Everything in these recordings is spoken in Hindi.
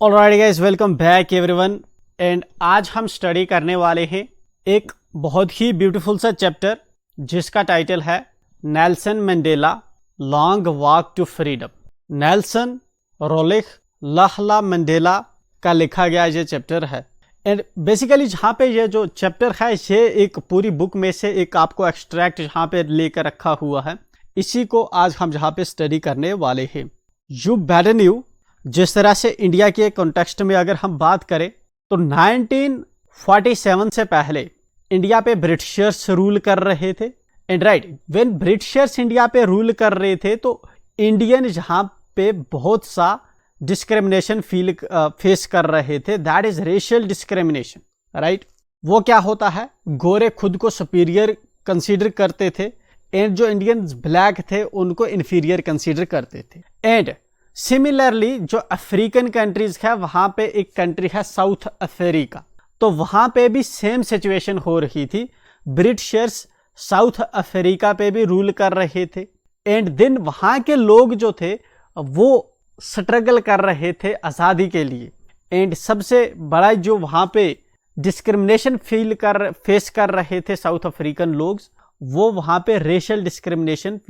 Alright guys, welcome back everyone. And आज हम स्टडी करने वाले हैं एक बहुत ही ब्यूटीफुल सा चैप्टर जिसका टाइटल है Nelson Mandela long walk to freedom. Nelson रोलिख लाहला मंडेला का लिखा गया ये चैप्टर है। एंड बेसिकली जहाँ पे ये जो चैप्टर है ये एक पूरी बुक में से एक आपको एक्सट्रैक्ट यहाँ पे लेकर रखा हुआ है। इसी को आज हम यहाँ पे स्टडी करने वाले हैं। यू बैडन यू जिस तरह से इंडिया के कॉन्टेक्स्ट में अगर हम बात करें तो 1947 से पहले इंडिया पे ब्रिटिशर्स रूल कर रहे थे। And right, when Britishers India पे रूल कर रहे थे तो इंडियन जहाँ पे बहुत सा डिस्क्रिमिनेशन फेस कर रहे थे, that is racial discrimination. Right, वो क्या होता है, गोरे खुद को सुपीरियर कंसीडर करते थे एंड जो इंडियंस ब्लैक थे उनको इन्फीरियर कंसीडर करते थे। एंड सिमिलरली जो अफ्रीकन कंट्रीज है वहां पे एक कंट्री है साउथ अफ्रीका, तो वहां पे भी सेम सिचुएशन हो रही थी। ब्रिटिशर्स साउथ अफ्रीका पे भी रूल कर रहे थे एंड देन वहां के लोग जो थे वो स्ट्रगल कर रहे थे आज़ादी के लिए। एंड सबसे बड़ा जो वहां पे डिस्क्रिमिनेशन फेस कर रहे थे साउथ अफ्रीकन लोग, वो वहां पे रेशियल डिस्क्रिमिनेशन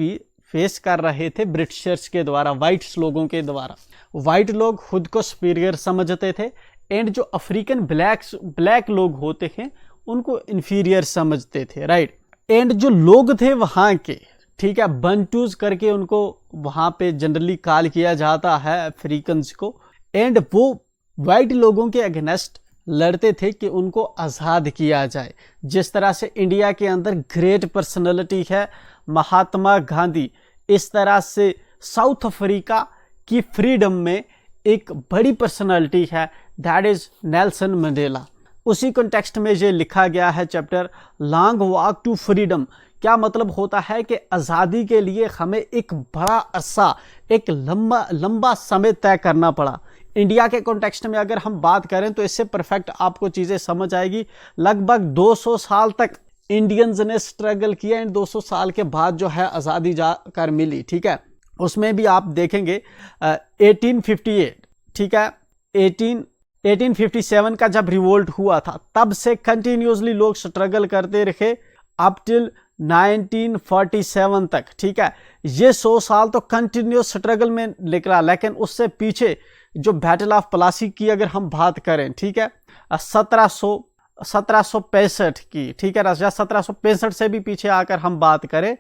फेस कर रहे थे ब्रिटिशर्स के द्वारा, वाइट्स लोगों के द्वारा। वाइट लोग खुद को सुपीरियर समझते थे एंड जो अफ्रीकन ब्लैक लोग होते हैं उनको इन्फीरियर समझते थे। राइट, एंड जो लोग थे वहाँ के, ठीक है, बंटूज करके उनको वहाँ पे जनरली कॉल किया जाता है अफ्रीकन्स को। एंड वो वाइट लोगों के अगेंस्ट लड़ते थे कि उनको आज़ाद किया जाए। जिस तरह से इंडिया के अंदर ग्रेट पर्सनैलिटी है महात्मा गांधी, इस तरह से साउथ अफ्रीका की फ्रीडम में एक बड़ी पर्सनालिटी है, दैट इज नेल्सन मंडेला। उसी कॉन्टेक्स्ट में ये लिखा गया है chapter long walk to freedom. क्या मतलब होता है कि आज़ादी के लिए हमें एक बड़ा अरसा, एक लंबा समय तय करना पड़ा। इंडिया के कॉन्टेक्स्ट में अगर हम बात करें तो इससे परफेक्ट आपको चीज़ें समझ आएगी। लगभग 200 साल तक इंडियंस ने स्ट्रगल किया एंड 200 साल के बाद जो है आज़ादी जाकर मिली। ठीक है, उसमें भी आप देखेंगे 1858, ठीक है, 1857 का जब रिवोल्ट हुआ था तब से कंटिन्यूसली लोग स्ट्रगल करते रहे अप टिल 1947 तक। ठीक है, ये 100 साल तो कंटिन्यूस स्ट्रगल में निकला। लेकिन उससे पीछे जो बैटल ऑफ प्लासी की अगर हम बात करें, ठीक है, 1765 की, ठीक है, या 1765 से भी पीछे आकर हम बात करें,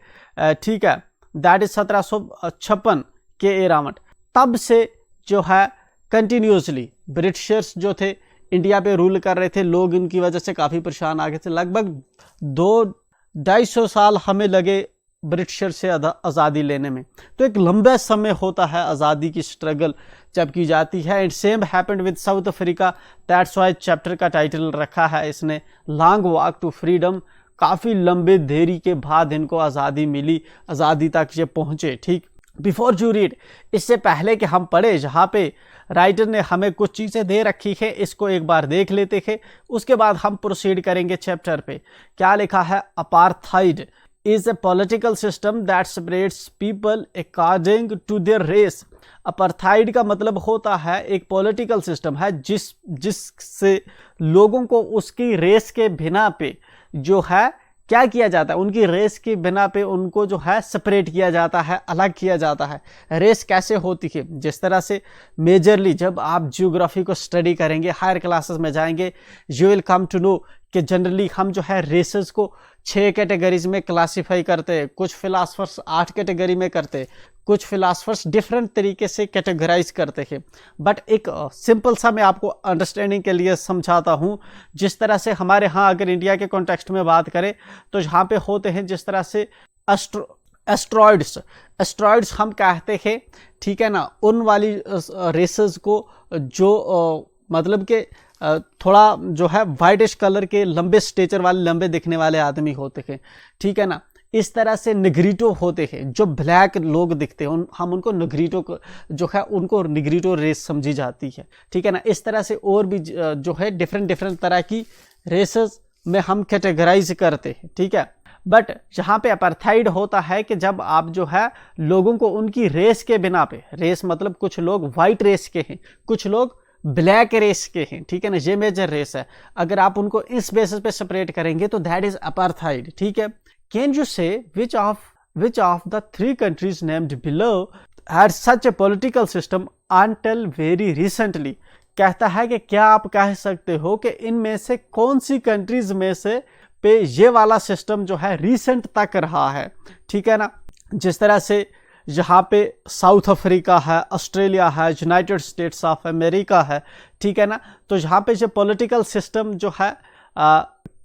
ठीक है, दैट इज 1756 के एराउंड, तब से जो है कंटिन्यूसली ब्रिटिशर्स जो थे इंडिया पे रूल कर रहे थे। लोग इनकी वजह से काफ़ी परेशान आ गए थे। लगभग 200-250 साल हमें लगे ब्रिटिशर से आज़ादी लेने में। तो एक लंबा समय होता है आज़ादी की स्ट्रगल जब की जाती है। And same happened with south Africa, that's why chapter का टाइटल रखा है इसने लॉन्ग वॉक टू फ्रीडम। काफ़ी लंबे देरी के बाद इनको आज़ादी मिली, आज़ादी तक ये पहुँचे। ठीक, बिफोर यू रीड, इससे पहले कि हम पढ़े, जहाँ पे राइटर ने हमें कुछ चीज़ें दे रखी है, इसको एक बार देख लेते हैं, उसके बाद हम प्रोसीड करेंगे चैप्टर पे। क्या लिखा है, apartheid is a political system that separates people according to their race। Apartheid का मतलब होता है एक पॉलिटिकल सिस्टम है जिससे लोगों को उसकी रेस के बिना पे जो है क्या किया जाता है, उनकी रेस के बिना पे उनको जो है सेपरेट किया जाता है, अलग किया जाता है। रेस कैसे होती है, जिस तरह से मेजरली जब आप जियोग्राफी को स्टडी करेंगे, हायर क्लासेस में जाएंगे, you will come to know कि जनरली हम जो है रेसेस को 6 कैटेगरीज में क्लासीफाई करते हैं। कुछ फिलासफर्स 8 कैटेगरी में करते हैं, कुछ फिलासफर्स डिफरेंट तरीके से कैटेगराइज करते हैं। बट एक सिंपल सा मैं आपको अंडरस्टैंडिंग के लिए समझाता हूँ। जिस तरह से हमारे यहाँ अगर इंडिया के कॉन्टेक्स्ट में बात करें तो यहाँ पे होते हैं जिस तरह से एस्ट्रॉइड्स हम कहते हैं, ठीक है ना, उन वाली रेसेस को जो मतलब के थोड़ा जो है वाइटिश कलर के लंबे स्टेचर वाले, लंबे दिखने वाले आदमी होते हैं, ठीक है ना। इस तरह से निग्रीटो होते हैं, जो ब्लैक लोग दिखते हैं हम उनको निग्रीटो जो है उनको निग्रीटो रेस समझी जाती है, ठीक है ना। इस तरह से और भी जो है डिफरेंट तरह की रेसेस में हम कैटेगराइज करते हैं, ठीक है। बट जहाँ पे अपार्थाइड होता है कि जब आप जो है लोगों को उनकी रेस के बिना पे, रेस मतलब कुछ लोग वाइट रेस के हैं, कुछ लोग ब्लैक रेस के हैं, ठीक है ना, ये मेजर रेस है। अगर आप उनको इस बेसिस पे सेपरेट करेंगे तो दैट इज अपार्थाइड, ठीक है। कैन यू से which of the 3 countries named below had such A political system until very recently. कहता है कि क्या आप कह सकते हो कि इनमें से कौन सी कंट्रीज में से पे ये वाला सिस्टम जो है रिसेंट तक रहा है, ठीक है ना। जिस तरह से यहाँ पे साउथ अफ्रीका है, ऑस्ट्रेलिया है, यूनाइटेड स्टेट्स ऑफ अमेरिका है, ठीक है ना। तो यहाँ पे जो पॉलिटिकल सिस्टम जो है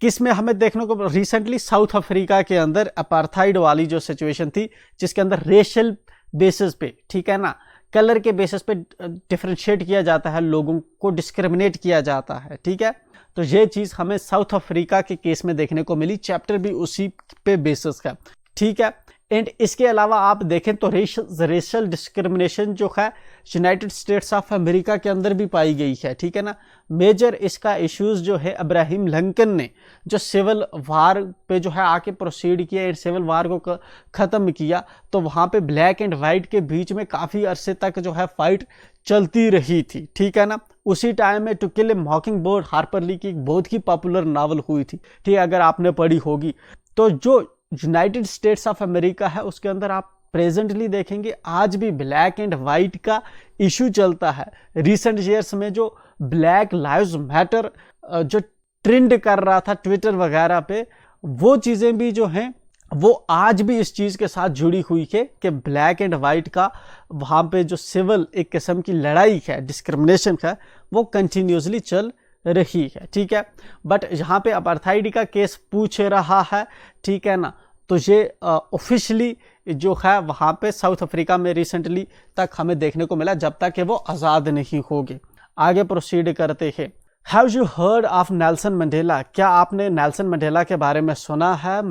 किस में हमें देखने को रिसेंटली साउथ अफ्रीका के अंदर अपार्थाइड वाली जो सिचुएशन थी, जिसके अंदर रेशियल बेसिस पे, ठीक है ना, कलर के बेसिस पे डिफ्रेंशिएट किया जाता है, लोगों को डिस्क्रिमिनेट किया जाता है, ठीक है। तो ये चीज़ हमें साउथ अफ्रीका के केस में देखने को मिली, चैप्टर भी उसी पे बेसिस का, ठीक है। एंड इसके अलावा आप देखें तो रेशियल डिस्क्रिमिनेशन जो है यूनाइटेड स्टेट्स ऑफ अमेरिका के अंदर भी पाई गई है, ठीक है ना। मेजर इसका इश्यूज जो है अब्राहम लिंकन ने जो सिविल वार पे जो है आके प्रोसीड किया एंड सिविल वार को ख़त्म किया, तो वहाँ पे ब्लैक एंड वाइट के बीच में काफ़ी अरसे तक जो है फाइट चलती रही थी, ठीक है ना। उसी टाइम में to kill a mockingbird Harper Lee की एक बहुत ही पॉपुलर नावल हुई थी, ठीक है, अगर आपने पढ़ी होगी। तो जो यूनाइटेड स्टेट्स ऑफ अमेरिका है उसके अंदर आप प्रेजेंटली देखेंगे आज भी ब्लैक एंड वाइट का इशू चलता है। रिसेंट ईयर्स में जो ब्लैक लाइव्स मैटर जो ट्रेंड कर रहा था ट्विटर वगैरह पे, वो चीज़ें भी जो हैं वो आज भी इस चीज़ के साथ जुड़ी हुई है कि ब्लैक एंड वाइट का वहाँ पे जो सिविल एक किस्म की लड़ाई है, डिस्क्रिमिनेशन है, वो कंटिन्यूसली चल रही है, ठीक है। बट यहाँ पे अपार्थाइड का केस पूछ रहा है, ठीक है ना, तो ये ऑफिशियली जो है वहाँ पे साउथ अफ्रीका में रिसेंटली तक हमें देखने को मिला, जब तक कि वो आज़ाद नहीं होगी। आगे प्रोसीड करते हैं। Have you heard of Nelson Mandela? क्या आपने नेल्सन मंडेला के बारे में सुना है?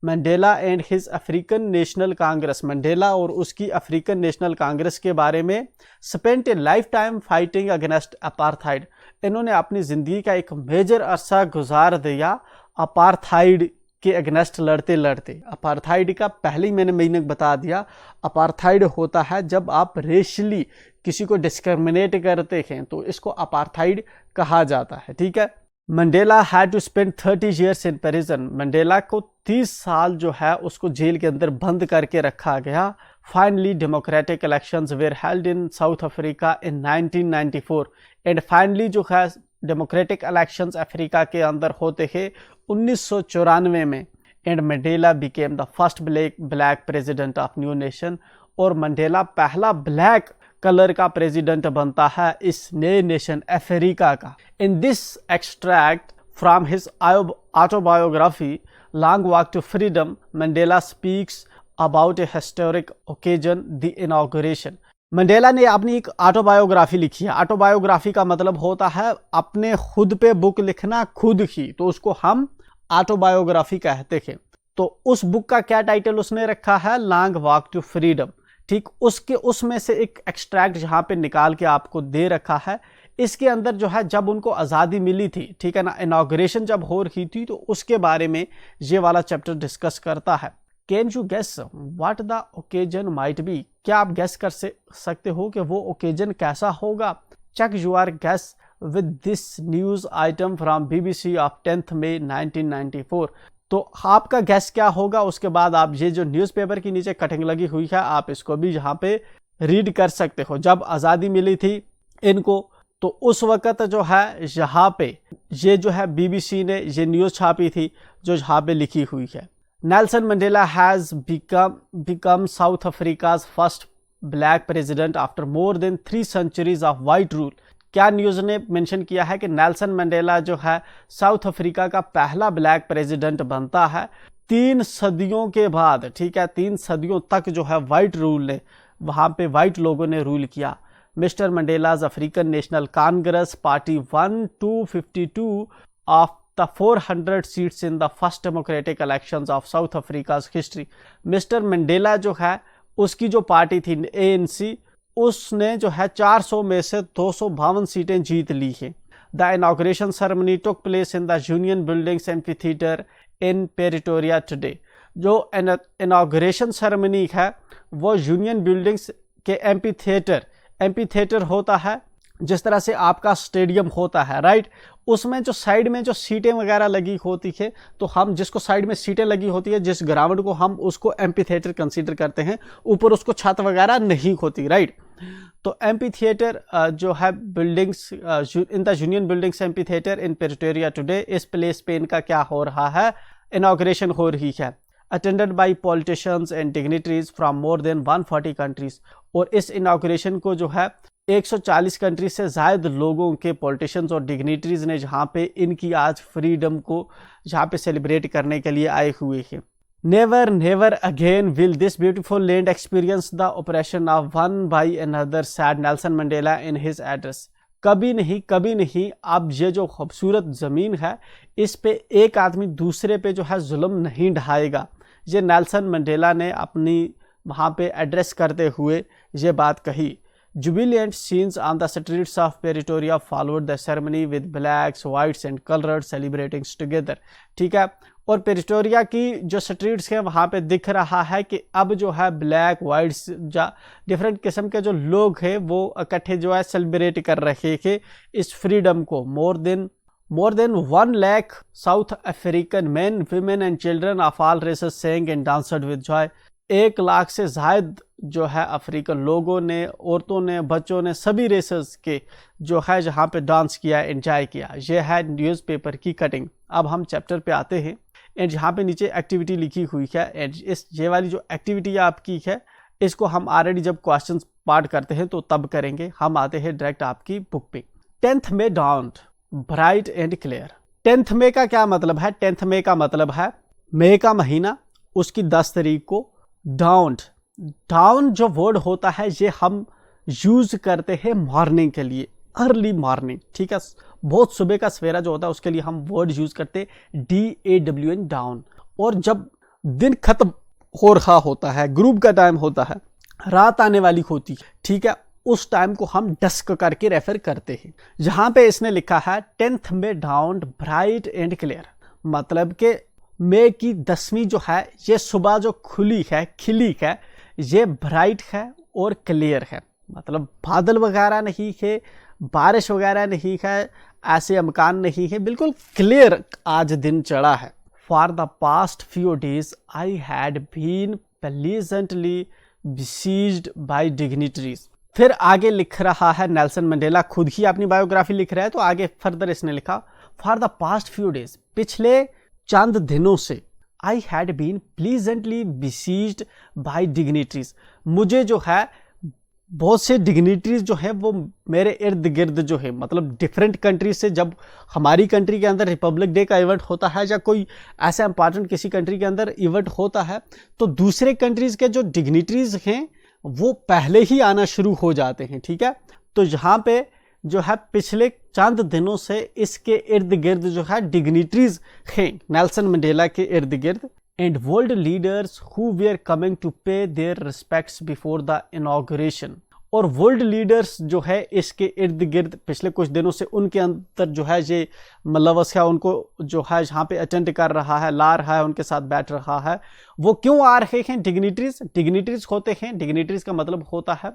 Mandela and his African national Congress, Mandela और उसकी अफ्रीकन नेशनल कांग्रेस के बारे में। स्पेंट ए life time fighting against apartheid, इन्होंने अपनी ज़िंदगी का एक मेजर अरसा गुजार दिया अपार्थाइड के अगेंस्ट लड़ते लड़ते। अपार्थाइड का पहले ही मैंने मीनिंग बता दिया। अपार्थाइड होता है जब आप रेशली किसी को डिस्क्रिमिनेट करते हैं, तो इसको अपार्थाइड कहा जाता है, ठीक है। Mandela had to spend 30 years in prison, Mandela को 30 साल जो है उसको जेल के अंदर बंद करके रखा गया। Finally democratic elections were held in South Africa in 1994 and finally जो है डेमोक्रेटिक इलेक्शंस अफ्रीका के अंदर होते हैं 1994 में। And Mandela became the first black president of new nation, और मंडेला पहला ब्लैक कलर का प्रेसिडेंट बनता है इस नए नेशन अफ्रीका का। In this extract from his autobiography long walk to freedom, Mandela speaks about a historic occasion the inauguration. Mandela ने अपनी एक ऑटोबायोग्राफी लिखी है। ऑटोबायोग्राफी का मतलब होता है अपने खुद पे बुक लिखना खुद ही, तो उसको हम ऑटोबायोग्राफी कहते हैं। तो उस बुक का क्या टाइटल उसने रखा है? लॉन्ग वॉक टू फ्रीडम, ठीक। उसमें से एक एक्सट्रैक्ट यहाँ पे निकाल के आपको दे रखा है। इसके अंदर जो है जब उनको आज़ादी मिली थी, ठीक है ना, इनॉग्रेशन जब हो रही थी, तो उसके बारे में ये वाला चैप्टर डिस्कस करता है। Can you guess what the occasion might be? क्या आप गेस कर सकते हो कि वो ओकेजन कैसा होगा? Check your guess with this news item from BBC of 10 May 1994। तो आपका गैस क्या होगा? उसके बाद आप ये जो न्यूज़पेपर की नीचे कटिंग लगी हुई है, आप इसको भी यहाँ पे रीड कर सकते हो। जब आज़ादी मिली थी इनको, तो उस वक़्त जो है यहाँ पे ये जो है BBC ने ये न्यूज़ छापी थी जो यहाँ पे लिखी हुई है। Nelson Mandela has become south Africa's first black president after more than 3 centuries of white rule. क्या न्यूज़ ने मेंशन किया है कि नेल्सन मंडेला जो है साउथ अफ्रीका का पहला ब्लैक प्रेसिडेंट बनता है 3 सदियों के बाद, ठीक है। 3 सदियों तक जो है वाइट रूल ने, वहाँ पे वाइट लोगों ने रूल किया। Mister Mandela's African national Congress party 1-252 of the 400 seats in the first democratic elections of South Africa's history. Mister Mandela जो है उसकी जो पार्टी थी ANC, उसने जो है 400 में से 252 सीटें जीत ली हैं। The inauguration ceremony took place in the union buildings amphitheatre in Pretoria today. जो इनॉग्रेशन सेरेमनी है वो यूनियन बिल्डिंग्स के एम्फीथिएटर होता है जिस तरह से आपका स्टेडियम होता है, राइट, उसमें जो साइड में जो सीटें वगैरह लगी होती है, तो हम जिसको साइड में सीटें लगी होती है, जिस ग्राउंड को हम उसको एम्पी थिएटर कंसीडर करते हैं, ऊपर उसको छत वगैरह नहीं होती, राइट। तो एम्पी थिएटर जो है buildings in the union buildings amphi theatre in Pretoria today, इस प्लेस पे इनका क्या हो रहा है, इनॉग्रेशन हो रही है, attended by politicians and dignitaries from more than 140 countries. और इस इनॉग्रेशन को जो है 140 कंट्री से ज़्यादा लोगों के पॉलिटिशियंस और डिग्निटरीज ने जहाँ पे इनकी आज फ्रीडम को जहाँ पे सेलिब्रेट करने के लिए आए हुए हैं। Never never again will this beautiful land experience the oppression of one by another, sad Nelson Mandela in his address. कभी नहीं अब ये जो खूबसूरत ज़मीन है, इस पे एक आदमी दूसरे पे जो है जुल्म नहीं ढाएगा। ये नेल्सन मंडेला ने अपनी वहाँ पे एड्रेस करते हुए ये बात कही। Jubilant scenes on the streets of Pretoria followed the ceremony with blacks, whites and colors celebrating together। ठीक है, और प्रिटोरिया की जो स्ट्रीट्स हैं वहाँ पे दिख रहा है कि अब जो है ब्लैक वाइट्स या डिफरेंट किस्म के जो लोग हैं वो इकट्ठे जो है सेलिब्रेट कर रहे थे इस फ्रीडम को। More than 1 lakh South African man, women and children of all races sang and danced with joy। 1 lakh से ज़ायद जो है अफ्रीकन लोगों ने, औरतों ने, बच्चों ने, सभी रेसेस के जो है जहाँ पे डांस किया, एंजॉय किया। ये है न्यूज़पेपर की कटिंग। अब हम चैप्टर पे आते हैं एंड जहाँ पे नीचे एक्टिविटी लिखी हुई है एंड ये वाली जो एक्टिविटी आपकी है इसको हम ऑलरेडी जब क्वेश्चन पार्ट करते हैं तो तब करेंगे। हम आते हैं डायरेक्ट आपकी बुक पे। 10th May dawned bright and clear. 10th May का क्या मतलब है? 10th May का मतलब है मई का महीना, उसकी 10 तारीख को डाउन जो वर्ड होता है ये हम यूज करते हैं मॉर्निंग के लिए, अर्ली मॉर्निंग। ठीक है, बहुत सुबह का सवेरा जो होता है उसके लिए हम वर्ड यूज करते हैं DAWN, डाउन। और जब दिन खत्म हो रहा होता है, ग्रुप का टाइम होता है, रात आने वाली होती है, ठीक है, उस टाइम को हम डस्क करके रेफर करते हैं। जहां पे इसने लिखा है 10th May dawned bright and clear, मतलब कि मई की 10वीं जो है ये सुबह जो खिली है ये ब्राइट है और क्लियर है, मतलब बादल वगैरह नहीं है, बारिश वगैरह नहीं है, ऐसे अमकान नहीं है, बिल्कुल क्लियर आज दिन चढ़ा है। For the past few days I had been pleasantly besieged by dignitaries. फिर आगे लिख रहा है नेल्सन मंडेला, खुद ही अपनी बायोग्राफी लिख रहा है, तो आगे फर्दर इसने लिखा for the past few days, पिछले चंद दिनों से, I had been pleasantly besieged by dignitaries, मुझे जो है बहुत से डिग्निटरीज जो है वो मेरे इर्द गिर्द जो है, मतलब डिफरेंट कंट्रीज से, जब हमारी कंट्री के अंदर रिपब्लिक डे का इवेंट होता है या कोई ऐसा इंपॉर्टेंट किसी कंट्री के अंदर इवेंट होता है तो दूसरे कंट्रीज के जो डिग्निटरीज हैं वो पहले ही आना शुरू हो जाते हैं। ठीक है, तो यहाँ पे जो है पिछले चंद दिनों से इसके इर्द गिर्द जो है डिग्निटरीज हैं, नेल्सन मंडेला के इर्द गिर्द, and world leaders who were coming to pay their respects before the inauguration. और वर्ल्ड लीडर्स जो है इसके इर्द गिर्द पिछले कुछ दिनों से उनके अंदर जो है ये मुलव्वस है, उनको जो है जहाँ पे अटेंड कर रहा है, ला रहा है, उनके साथ बैठ रहा है। वो क्यों आ रहे हैं? डिग्निटरीज होते हैं, डिग्निटरीज का मतलब होता है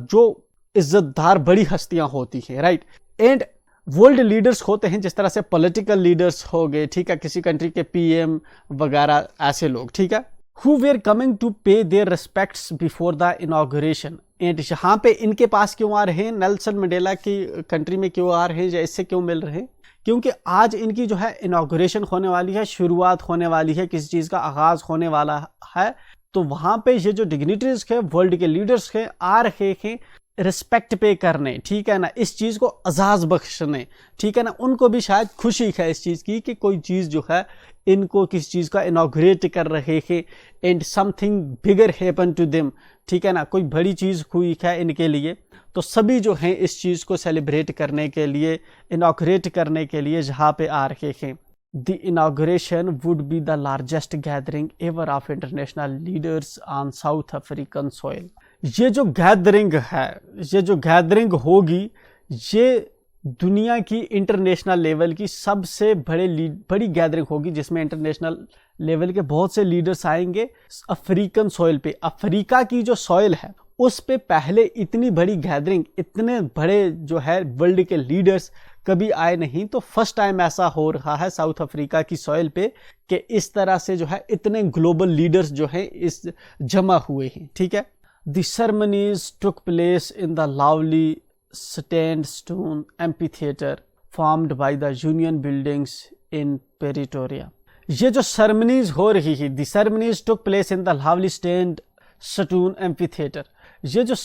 जो इज्जतदार बड़ी हस्तियां होती हैं, राइट। एंड वर्ल्ड लीडर्स होते हैं जिस तरह से पॉलिटिकल लीडर्स हो गए, ठीक है, किसी कंट्री के PM वगैरह, ऐसे लोग, ठीक है, who were coming to pay their respects before the inauguration. And यहाँ पे इनके पास क्यों आ रहे हैं? नेल्सन मंडेला की कंट्री में क्यों आ रहे हैं या इससे क्यों मिल रहे हैं? क्योंकि आज इनकी जो है इनॉग्रेशन होने वाली है, शुरुआत होने वाली है, किसी चीज़ का आगाज होने वाला है। तो वहाँ पे ये जो डिग्निटरीज है, वर्ल्ड के लीडर्स है, आ रहे हैं रिस्पेक्ट पे करने, ठीक है ना, इस चीज़ को अजाज बख्शने, ठीक है ना। उनको भी शायद खुशी है इस चीज़ की कि कोई चीज़ जो है इनको किस चीज़ का इनॉग्रेट कर रहे हैं and something bigger happen to them, ठीक है ना, कोई बड़ी चीज़ हुई है इनके लिए। तो सभी जो हैं इस चीज़ को सेलिब्रेट करने के लिए, इनॉग्रेट करने के लिए जहाँ पे आ रहे हैं। The inauguration would be the largest gathering ever of international leaders on south African soil. ये जो गैदरिंग है, ये जो गैदरिंग होगी, ये दुनिया की इंटरनेशनल लेवल की सबसे बड़ी गैदरिंग होगी जिसमें इंटरनेशनल लेवल के बहुत से लीडर्स आएंगे अफ्रीकन सॉइल पे। अफ्रीका की जो सॉइल है उस पे पहले इतनी बड़ी गैदरिंग, इतने बड़े जो है वर्ल्ड के लीडर्स कभी आए नहीं। तो फर्स्ट टाइम ऐसा हो रहा है साउथ अफ्रीका की सॉइल पे कि इस तरह से जो है इतने ग्लोबल लीडर्स जो है इस जमा हुए हैं, ठीक है। The ceremonies took place in the lovely sandstone amphitheatre formed by the union buildings in Pretoria. ये जो सेरेमनीज हो रही है, the ceremonies took place in the lovely sandstone amphitheatre. ये जो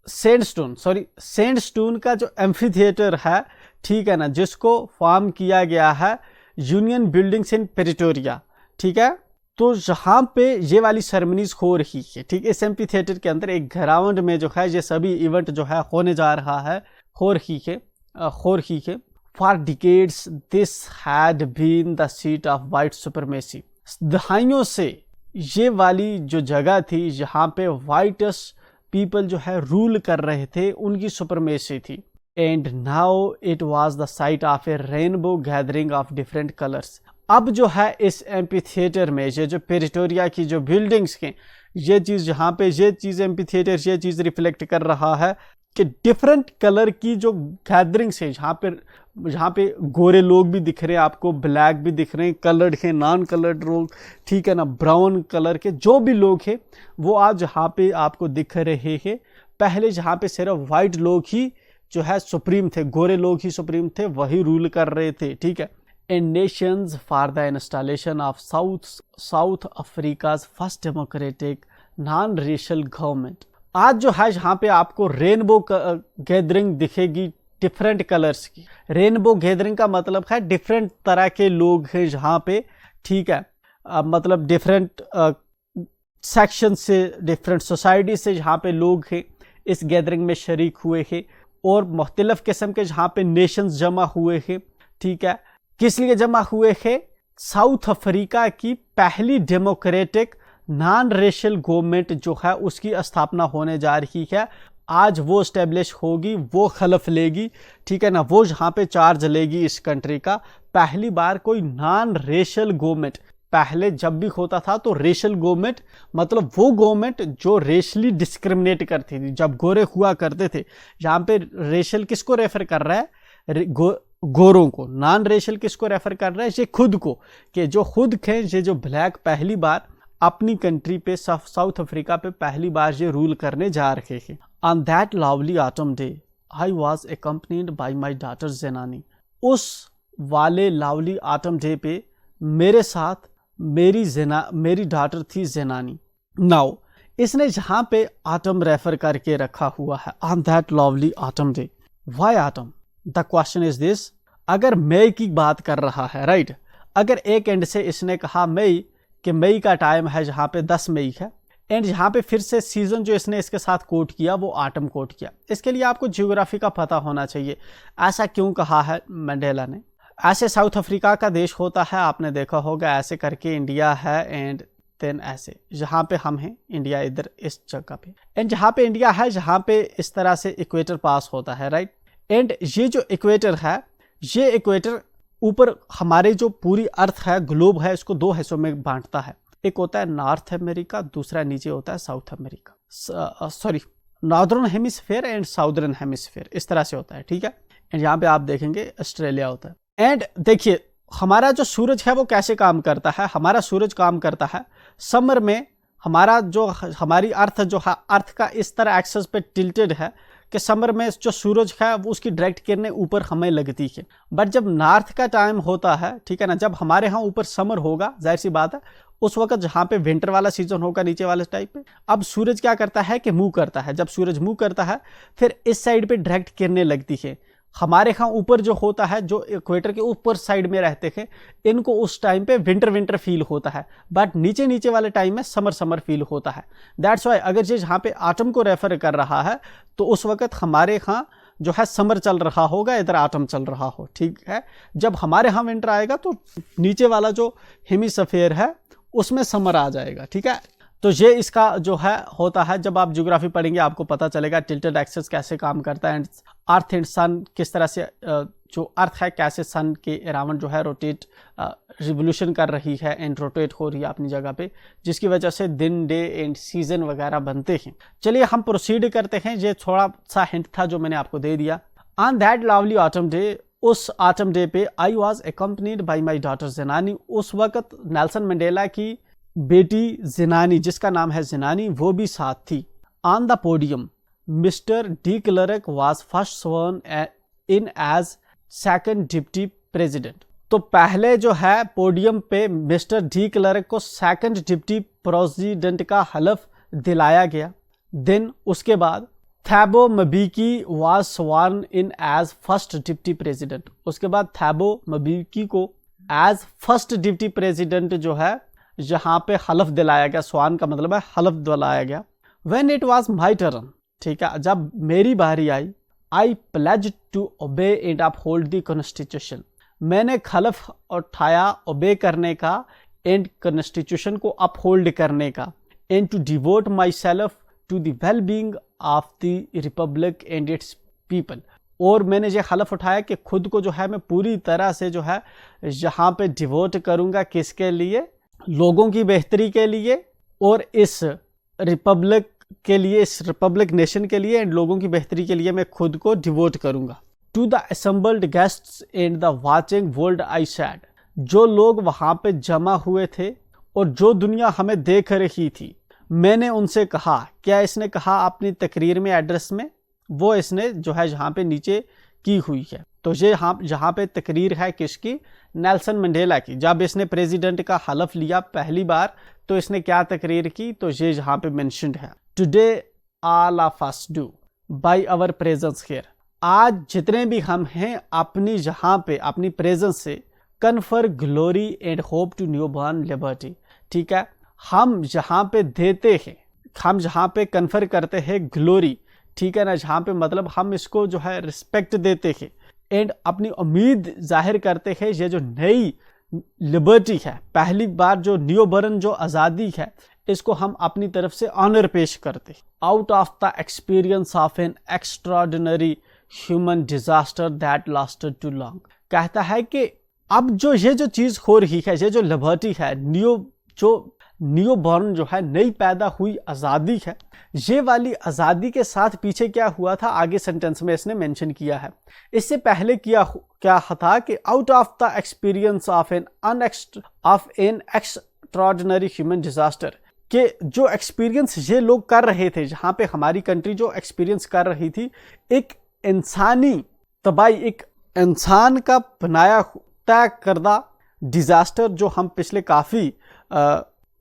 सैंडस्टोन का जो एम्फीथिएटर है, ठीक है ना, जिसको फॉर्म किया गया है यूनियन बिल्डिंग्स इन प्रिटोरिया, ठीक है। तो जहाँ पे ये वाली सेरेमनीज हो रही है, ठीक, इस एम्फीथिएटर के अंदर एक ग्राउंड में जो है ये सभी इवेंट जो है होने जा रहा है, हो रही है। For decades this had been the seat of white supremacy. दहाइयों से ये वाली जो जगह थी जहाँ पे वाइटस पीपल जो है रूल कर रहे थे, उनकी सुपरमेसी थी। And now it was the site of A rainbow gathering of different colours. अब जो है इस एम्फीथिएटर में ये जो प्रिटोरिया की जो बिल्डिंग्स के ये चीज़, जहाँ पे ये चीज़ एम्फीथिएटर ये चीज़ रिफ्लेक्ट कर रहा है कि डिफरेंट कलर की जो गैदरिंग्स है, जहाँ पे गोरे लोग भी दिख रहे हैं आपको, ब्लैक भी दिख रहे हैं, कलर्ड हैं, नॉन कलर्ड लोग, ठीक है ना, ब्राउन कलर के जो भी लोग हैं वो आज जहाँ पे आपको दिख रहे हैं। पहले जहाँ पे सिर्फ वाइट लोग ही जो है सुप्रीम थे, गोरे लोग ही सुप्रीम थे, वही रूल कर रहे थे, ठीक है। In nations for the installation of South Africa's first democratic non racial government. आज जो है यहाँ पे आपको रेनबो गैदरिंग दिखेगी डिफरेंट कलर्स की। रेनबो गैदरिंग का मतलब है डिफरेंट तरह के लोग हैं जहाँ पे, ठीक है, मतलब डिफरेंट सेक्शन से, डिफरेंट सोसाइटी से जहाँ पे लोग हैं इस गैदरिंग में शरीक हुए हैं, और मुख्तलिफ किस्म के जहाँ पे नेशंस जमा हुए हैं, ठीक है। किस लिए जमा हुए हैं? साउथ अफ्रीका की पहली डेमोक्रेटिक नॉन रेशियल गवर्नमेंट जो है उसकी स्थापना होने जा रही है। आज वो स्टेब्लिश होगी, वो खलफ लेगी, ठीक है ना, वो जहाँ पे चार्ज लेगी इस कंट्री का। पहली बार कोई नॉन रेशियल गवर्नमेंट, पहले जब भी होता था तो रेशियल गवर्नमेंट मतलब वो गवर्नमेंट जो रेशली डिस्क्रिमिनेट करती थी, जब गोरे हुआ करते थे। यहाँ पे रेशियल किसको रेफर कर रहा है? गोरों को। नॉन रेशियल किसको रेफर कर रहा है? ये खुद को, कि जो खुद थे, ये जो ब्लैक पहली बार अपनी कंट्री पे, साउथ अफ्रीका पे पहली बार ये रूल करने जा रहे हैं। On that lovely autumn day I was accompanied by my daughter Zenani. उस वाले लवली ऑटम डे पे मेरे साथ मेरी डॉटर थी जेनानी। नाउ इसने जहाँ पे ऑटम रेफर करके रखा हुआ है, on that lovely autumn day, why autumn? The question is this. अगर मई की बात कर रहा है, राइट, अगर एक एंड से इसने कहा मई, कि मई का टाइम है जहाँ पे 10 मई है, एंड यहाँ पे फिर से सीजन जो इसने इसके साथ कोट किया वो ऑटम कोट किया। इसके लिए आपको ज्योग्राफी का पता होना चाहिए। ऐसा क्यों कहा है मंडेला ने? ऐसे साउथ अफ्रीका का देश होता है, आपने देखा होगा, ऐसे करके इंडिया है, एंड देन ऐसे जहाँ पे हम हैं इंडिया, इधर इस जगह पे, एंड जहाँ पे इंडिया है, जहाँ पे इस तरह से इक्वेटर पास होता है, राइट। एंड ये जो इक्वेटर है, ये इक्वेटर ऊपर हमारे जो पूरी अर्थ है, ग्लोब है, इसको दो हिस्सों में बांटता है। एक होता है नॉर्थ अमेरिका, दूसरा नीचे होता है south America, sorry northern hemisphere and southern hemisphere, इस तरह से होता है, ठीक है। एंड यहाँ पे आप देखेंगे ऑस्ट्रेलिया होता है। एंड देखिए हमारा जो सूरज है वो कैसे काम करता है। हमारा सूरज काम करता है समर में, हमारी अर्थ जो है, अर्थ का इस तरह एक्सेस पे टिल्टेड है कि समर में जो सूरज है वो उसकी डायरेक्ट किरणें ऊपर हमें लगती है। बट जब नॉर्थ का टाइम होता है, ठीक है ना, जब हमारे यहाँ ऊपर समर होगा, जाहिर सी बात है, उस वक्त जहाँ पे विंटर वाला सीजन होगा नीचे वाले टाइप पे, अब सूरज क्या करता है कि मूव करता है। जब सूरज मूव करता है फिर इस साइड पे डायरेक्ट किरणें लगती है। हमारे यहाँ ऊपर जो होता है, जो इक्वेटर के ऊपर साइड में रहते हैं, इनको उस टाइम पे विंटर फील होता है, बट नीचे वाले टाइम में समर फील होता है। दैट्स वाई अगर ये जहाँ पे ऑटम को रेफर कर रहा है तो उस वक्त हमारे यहाँ जो है समर चल रहा होगा, इधर ऑटम चल रहा हो, ठीक है। जब हमारे यहाँ विंटर आएगा तो नीचे वाला जो हेमिस्फीयर है उसमें समर आ जाएगा, ठीक है। तो ये इसका जो है होता है। जब आप ज्योग्राफी पढ़ेंगे आपको पता चलेगा टिल्टेड एक्सिस कैसे काम करता है, एंड अर्थ एंड सन किस तरह से जो अर्थ है कैसे सन के अराउंड जो है रोटेट रिवोल्यूशन कर रही है एंड रोटेट हो रही है अपनी जगह पे, जिसकी वजह से दिन, डे एंड सीजन वगैरह बनते हैं। चलिए हम प्रोसीड करते हैं। ये थोड़ा सा हिंट था जो मैंने आपको दे दिया। On that lovely autumn day, उस ऑटम डे पे I was accompanied by my daughter Zenani. उस वक्त नेल्सन मंडेला की बेटी ज़नानी, जिसका नाम है ज़नानी, वो भी साथ थी। On the podium Mr de Klerk was first sworn in as second deputy president. तो पहले जो है पोडियम पे मिस्टर डी क्लर्क को सेकंड डिप्टी प्रेसिडेंट का हलफ दिलाया गया। देन उसके बाद Thabo Mbeki was sworn in as first deputy president. उसके बाद थैबो मबीकी को एज फर्स्ट डिप्टी प्रेसिडेंट जो है यहाँ पे हलफ दिलाया गया। स्वान का मतलब है हलफ दिलाया गया। When it was my turn, ठीक है, जब मेरी बारी आई, I pledge to obey and uphold the constitution. मैंने हलफ उठाया ओबे करने का एंड कॉन्स्टिट्यूशन को अपहोल्ड करने का, and to devote myself to the well being of the republic and its people. और मैंने ये हलफ उठाया कि खुद को जो है मैं पूरी तरह से जो है यहाँ पे डिवोट करूँगा, किसके लिए? लोगों की बेहतरी के लिए और इस रिपब्लिक के लिए, इस रिपब्लिक नेशन के लिए एंड लोगों की बेहतरी के लिए मैं खुद को डिवोट करूँगा। To the assembled guests and the watching world I said. जो लोग वहाँ पे जमा हुए थे और जो दुनिया हमें देख रही थी, मैंने उनसे कहा। क्या इसने कहा अपनी तकरीर में, एड्रेस में? वो इसने जो है यहाँ पे नीचे की हुई है। तो ये जहाँ पे तकरीर है किसकी? नेल्सन मंडेला की। जब इसने प्रेसिडेंट का हलफ लिया पहली बार तो इसने क्या तकरीर की? तो ये यहाँ पे मेंशन्ड है। Today all of us do by our presence here. आज जितने भी हम हैं अपनी यहाँ पे अपनी प्रेजेंस से confer glory and hope to newborn liberty. ठीक है, हम जहाँ पे देते हैं, हम जहाँ पे कन्फर करते हैं ग्लोरी, ठीक है ना, जहाँ पे मतलब हम इसको जो है रिस्पेक्ट देते हैं एंड अपनी उम्मीद जाहिर करते हैं ये जो नई लिबर्टी है, पहली बार जो न्यू बर्न जो आज़ादी है, इसको हम अपनी तरफ से ऑनर पेश करते हैं। Out of the experience of an extraordinary human disaster that lasted too long. कहता है कि अब जो ये जो चीज़ हो रही है, ये जो लिबर्टी है, न्यू बॉर्न जो है, नई पैदा हुई आज़ादी है, ये वाली आज़ादी के साथ पीछे क्या हुआ था आगे सेंटेंस में इसने मेंशन किया है। इससे पहले क्या था कि out of the experience of an extraordinary human disaster, कि जो एक्सपीरियंस ये लोग कर रहे थे, जहाँ पे हमारी कंट्री जो एक्सपीरियंस कर रही थी, एक इंसानी तबाही, एक इंसान का बनाया तय करदा डिजास्टर जो हम पिछले काफ़ी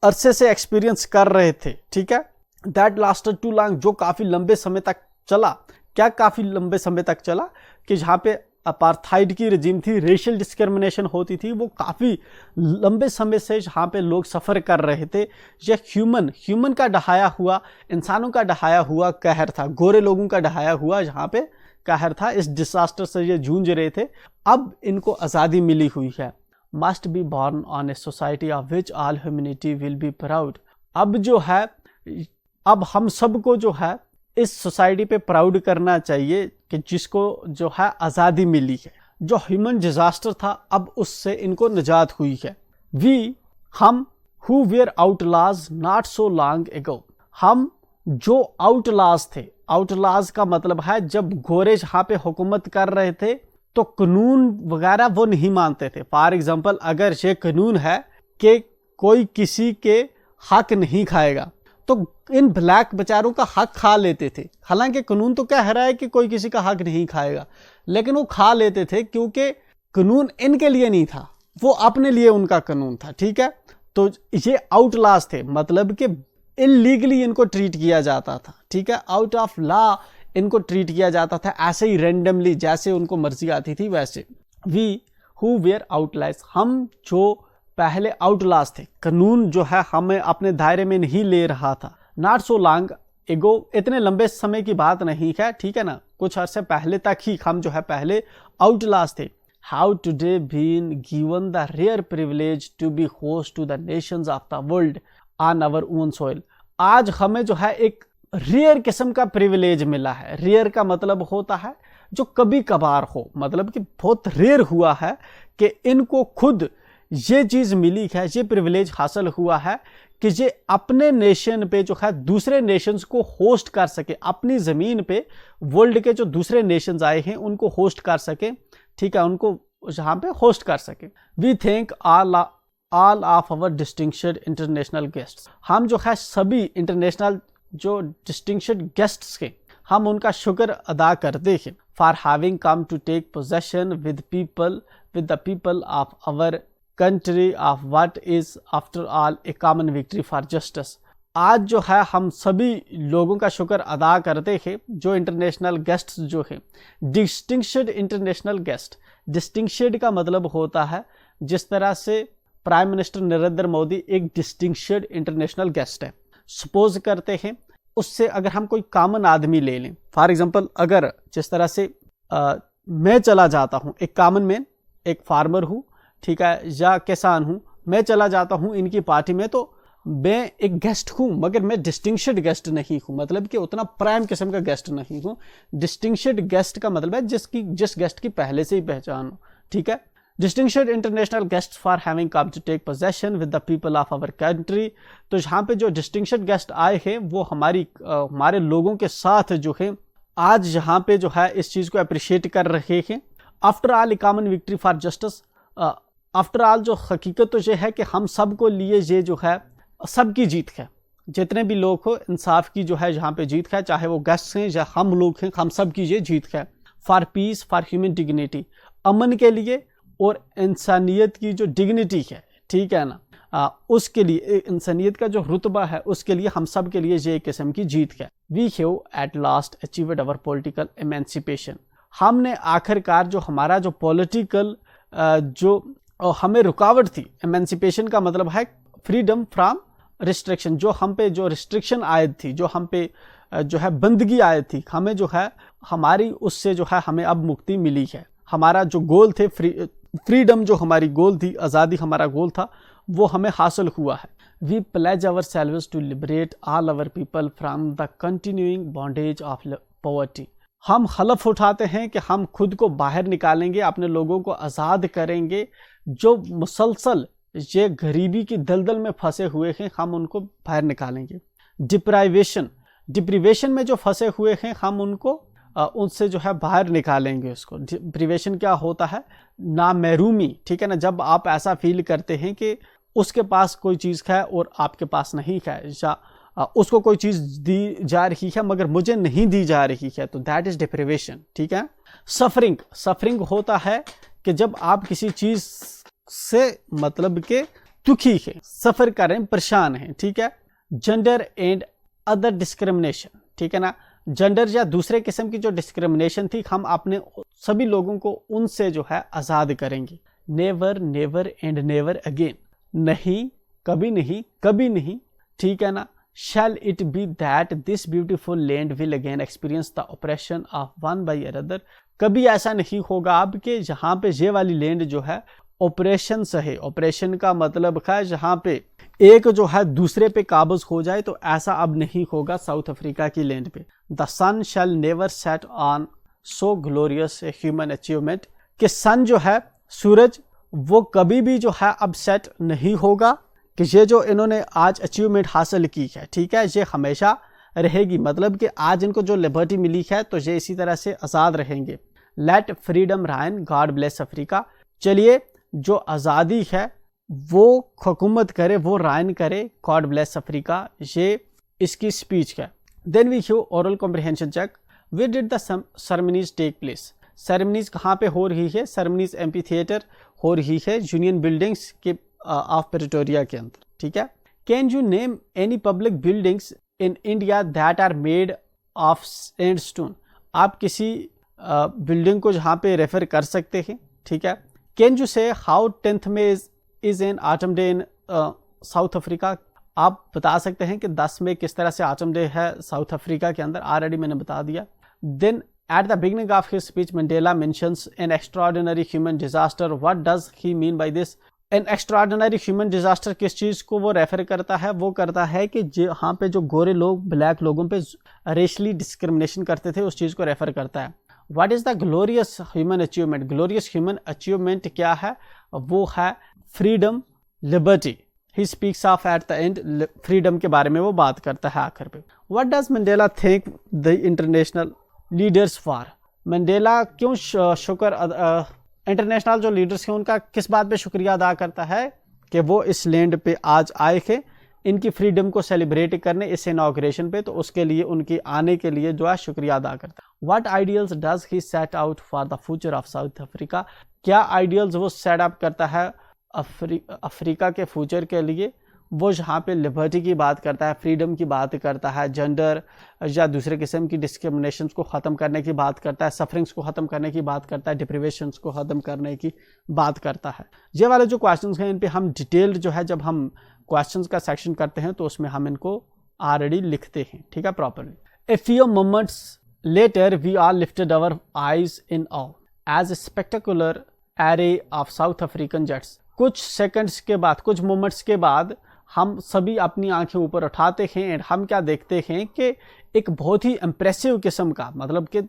अरसे से एक्सपीरियंस कर रहे थे, ठीक है, दैट लास्टेड टू लॉन्ग, जो काफ़ी लंबे समय तक चला। क्या काफ़ी लंबे समय तक चला? कि जहाँ पे अपार्थाइड की रजीम थी, रेशियल डिस्क्रिमिनेशन होती थी, वो काफ़ी लंबे समय से जहाँ पे लोग सफ़र कर रहे थे। यह ह्यूमन का ढहाया हुआ, इंसानों का ढहाया हुआ कहर था, गोरे लोगों का ढहाया हुआ जहाँ पे कहर था। इस डिजास्टर से ये जूझ रहे थे। अब इनको आज़ादी मिली हुई है। Must be born on a society of which all humanity will be proud. अब जो है, अब हम सबको जो है इस सोसाइटी पे प्राउड करना चाहिए कि जिसको जो है आज़ादी मिली है। जो ह्यूमन डिजास्टर था अब उससे इनको निजात हुई है। हम who were outlaws not so long ago, हम जो आउटलाज थे, आउटलाज का मतलब है जब गोरे जहाँ पे हुकूमत कर रहे थे तो कानून वगैरह वो नहीं मानते थे। फॉर एग्जांपल, अगर ये कानून है कि कोई किसी के हक नहीं खाएगा तो इन ब्लैक बेचारों का हक खा लेते थे। हालांकि कानून तो कह रहा है कि कोई किसी का हक नहीं खाएगा, लेकिन वो खा लेते थे क्योंकि कानून इनके लिए नहीं था, वो अपने लिए उनका कानून था। ठीक है, तो ये आउटलाज थे, मतलब कि इलीगली इनको ट्रीट किया जाता था। ठीक है, आउट ऑफ लॉ इनको ट्रीट किया जाता था, ऐसे ही रैंडमली, जैसे उनको मर्जी आती थी वैसे। वी हु वेयर आउटलाज, हम जो पहले आउटलाज थे, कानून जो है हमें अपने दायरे में नहीं ले रहा था। नॉट सो लॉन्ग एगो, इतने लंबे समय की बात नहीं है, ठीक है ना, कुछ अर्से पहले तक ही हम जो है पहले आउटलाज थे। How today been given the rare privilege to be host to the nations of the world on our own soil. आज हमें जो है एक रेयर किस्म का प्रिविलेज मिला है। रेयर का मतलब होता है जो कभी कभार हो, मतलब कि बहुत रेयर हुआ है कि इनको खुद ये चीज़ मिली है, ये प्रिविलेज हासिल हुआ है कि ये अपने नेशन पे जो है दूसरे नेशंस को होस्ट कर सके, अपनी ज़मीन पे वर्ल्ड के जो दूसरे नेशंस आए हैं उनको होस्ट कर सके, ठीक है, उनको जहाँ पे होस्ट कर सके। We thank all of our distinguished international guests, हम जो है सभी इंटरनेशनल जो डिस्टिंक्शड गेस्ट्स के हम उनका शुक्र अदा करते हैं, for having come to take possession with the people of our country of what is after all a common victory for justice. आज जो है हम सभी लोगों का शुक्र अदा करते हैं जो इंटरनेशनल गेस्ट्स जो है, डिस्टिंक्शड इंटरनेशनल गेस्ट। डिस्टिंक्शड का मतलब होता है जिस तरह से प्राइम मिनिस्टर नरेंद्र मोदी एक डिस्टिंक्शड इंटरनेशनल गेस्ट है। सपोज करते हैं उससे अगर हम कोई कॉमन आदमी ले लें, फॉर एग्जांपल अगर जिस तरह से मैं चला जाता हूं, एक कॉमन मैन, एक फार्मर हूं, ठीक है, या किसान हूं, मैं चला जाता हूं इनकी पार्टी में, तो मैं एक गेस्ट हूं मगर मैं डिस्टिंक्शड गेस्ट नहीं हूं, मतलब कि उतना प्राइम किस्म का गेस्ट नहीं हूं। डिस्टिंक्शड गेस्ट का मतलब है जिस गेस्ट की पहले से ही पहचान हो, ठीक है। Distinguished international guest for having come to take possession with the people of our country. तो यहाँ पे जो डिस्टिंक्शड गेस्ट आए हैं वो हमारे लोगों के साथ जो है आज यहाँ पे जो है इस चीज़ को अप्रिशिएट कर रहे हैं। After all a common victory for justice, after all जो हकीकत तो ये है कि हम सबको लिए ये जो है सबकी जीत है, जितने भी लोग हो इंसाफ की जो है यहाँ पे जीत है, चाहे वो गेस्ट हैं या हम लोग हैं, हम सब की ये जीत है। For peace, for human dignity, अमन के लिए और इंसानियत की जो डिग्निटी है, ठीक है ना, उसके लिए, इंसानियत का जो रुतबा है उसके लिए हम सब के लिए ये एक किस्म की जीत है। We have at last achieved our political emancipation, हमने आखिरकार जो हमारा जो पॉलिटिकल जो हमें रुकावट थी, एमेंसिपेशन का मतलब है फ्रीडम फ्रॉम रिस्ट्रिक्शन, जो हम पे जो रिस्ट्रिक्शन आयद थी, जो हम पे जो है बंदगी आयद थी, हमें जो है हमारी उससे जो है हमें अब मुक्ति मिली है। हमारा जो गोल थे फ्रीडम, जो हमारी गोल थी, आज़ादी हमारा गोल था, वो हमें हासिल हुआ है। We pledge ourselves to liberate all our people from the continuing bondage of poverty, हम हलफ उठाते हैं कि हम खुद को बाहर निकालेंगे, अपने लोगों को आज़ाद करेंगे, जो मुसलसल ये गरीबी की दलदल में फंसे हुए हैं हम उनको बाहर निकालेंगे। डिप्रीवेशन में जो फंसे हुए हैं हम उनको उनसे जो है बाहर निकालेंगे। उसको डिप्रीवेशन क्या होता है, ना महरूमी, ठीक है ना, जब आप ऐसा फील करते हैं कि उसके पास कोई चीज़ है और आपके पास नहीं है, या उसको कोई चीज़ दी जा रही है मगर मुझे नहीं दी जा रही है, तो दैट इज़ डिप्रीवेशन, ठीक है। सफरिंग होता है कि जब आप किसी चीज़ से मतलब के दुखी है, सफ़र कर रहे हैं, परेशान हैं, ठीक है। जेंडर एंड अदर डिस्क्रिमिनेशन, ठीक है ना, जेंडर या दूसरे किस्म की जो डिस्क्रिमिनेशन थी हम अपने सभी लोगों को उनसे जो है आज़ाद करेंगे। Never never and never again, नहीं कभी नहीं, कभी नहीं, ठीक है ना। Shall it be that this beautiful land will again experience the oppression of one by other, कभी ऐसा नहीं होगा अब कि जहाँ पे ये वाली लैंड जो है ऑपरेशन सहे, ऑपरेशन का मतलब है जहाँ पे एक जो है दूसरे पे काबज हो जाए, तो ऐसा अब नहीं होगा साउथ अफ्रीका की लैंड पे। The sun shall never set on so glorious a human achievement, कि सन जो है, सूरज, वो कभी भी जो है अब सेट नहीं होगा कि ये जो इन्होंने आज अचीवमेंट हासिल की है, ठीक है, ये हमेशा रहेगी, मतलब कि आज इनको जो लिबर्टी मिली है तो ये इसी तरह से आज़ाद रहेंगे। लेट फ्रीडम राइन, गॉड ब्लेस अफ्रीका, चलिए जो आज़ादी है वो हुकूमत करे, वो राइन करे, गॉड ब्लेस अफ्रीका, ये इसकी स्पीच है। Then we have oral comprehension check, where did the ceremonies take place, ceremonies कहाँ पे हो रही है, सेरेमनीज एम्पी थिएटर हो रही है यूनियन बिल्डिंग्स के ऑफ प्रिटोरिया के अंदर, ठीक है। Can you name any public buildings in India that are made of sandstone, आप किसी बिल्डिंग को जहाँ पे रेफर कर सकते हैं, ठीक है। कैन यू से how 10th May is an autumn day in South Africa, आप बता सकते हैं कि 10 मई किस तरह से ऑटम डे है साउथ अफ्रीका के अंदर, ऑलरेडी मैंने बता दिया। Then at the beginning of his speech Mandela mentions an extraordinary human disaster, what does he mean by this, an extraordinary human disaster किस चीज़ को वो रेफर करता है, वो करता है कि यहाँ पे जो गोरे लोग ब्लैक लोगों पे रेशली डिस्क्रिमिनेशन करते थे उस चीज़ को रेफर करता है। What is the glorious human achievement? Glorious human achievement क्या है? वो है freedom, liberty. He speaks of at the end, freedom के बारे में वो बात करता है आखिर पे। What does Mandela think the international leaders for? Mandela क्यों इंटरनेशनल जो लीडर्स हैं उनका किस बात पे शुक्रिया अदा करता है कि वो इस लैंड पे आज आए थे इनकी फ्रीडम को सेलिब्रेट करने, इस इनॉग्रेशन पे, तो उसके लिए उनकी आने के लिए जो है शुक्रिया अदा करता है। What ideals does he set out for the future of south Africa? क्या आइडियल्स वो सेट अप करता है अफ्रीका के फ्यूचर के लिए? वो यहाँ पे लिबर्टी की बात करता है, फ्रीडम की बात करता है, जेंडर या दूसरे किस्म की डिस्क्रिमिनेशंस को ख़त्म करने की बात करता है, सफरिंग्स को ख़त्म करने की बात करता है, डिप्रिवेशंस को ख़त्म करने की बात करता है। ये वाले जो क्वेश्चंस हैं इन पे हम डिटेल्ड जो है जब हम क्वेश्चंस का सेक्शन करते हैं तो उसमें हम इनको ऑलरेडी लिखते हैं, ठीक है, properly. A few moments later we are lifted our eyes in awe as a spectacular array of South African jets. कुछ सेकंड्स के बाद, कुछ मोमेंट्स के बाद हम सभी अपनी आंखें ऊपर उठाते हैं एंड हम क्या देखते हैं कि एक बहुत ही इम्प्रेसिव किस्म का, मतलब कि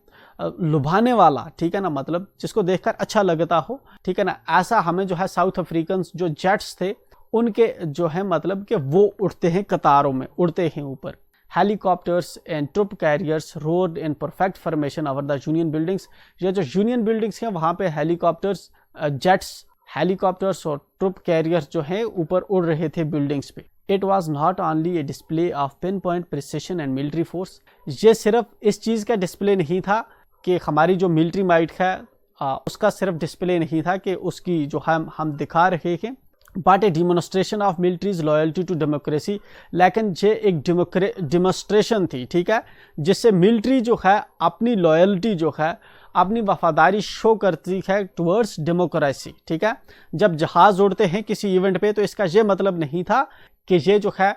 लुभाने वाला, ठीक है ना, मतलब जिसको देखकर अच्छा लगता हो, ठीक है ना, ऐसा हमें जो है साउथ अफ्रीकन जो जेट्स थे उनके जो है मतलब कि वो उड़ते हैं, कतारों में उड़ते हैं ऊपर। Helicopters and troop carriers rode in perfect formation over the union buildings. ये जो यूनियन बिल्डिंग्स हैं वहाँ पे हेलीकॉप्टर्स, जेट्स, हेलीकॉप्टर्स और ट्रुप कैरियर्स जो हैं ऊपर उड़ रहे थे बिल्डिंग्स पे। It was not only a display of pinpoint precision and military force. ये सिर्फ इस चीज़ का डिस्प्ले नहीं था कि हमारी जो मिलिट्री माइट है उसका सिर्फ डिस्प्ले नहीं था कि उसकी जो हम दिखा रहे हैं, but a demonstration of military's loyalty to democracy. लेकिन ये एक डिमोन्स्ट्रेशन थी, ठीक है, जिससे मिलिट्री जो है अपनी लॉयल्टी जो है, अपनी वफादारी शो करती है टुवर्ड्स डेमोक्रेसी, ठीक है। जब जहाज़ उड़ते हैं किसी इवेंट पे तो इसका ये मतलब नहीं था कि ये जो है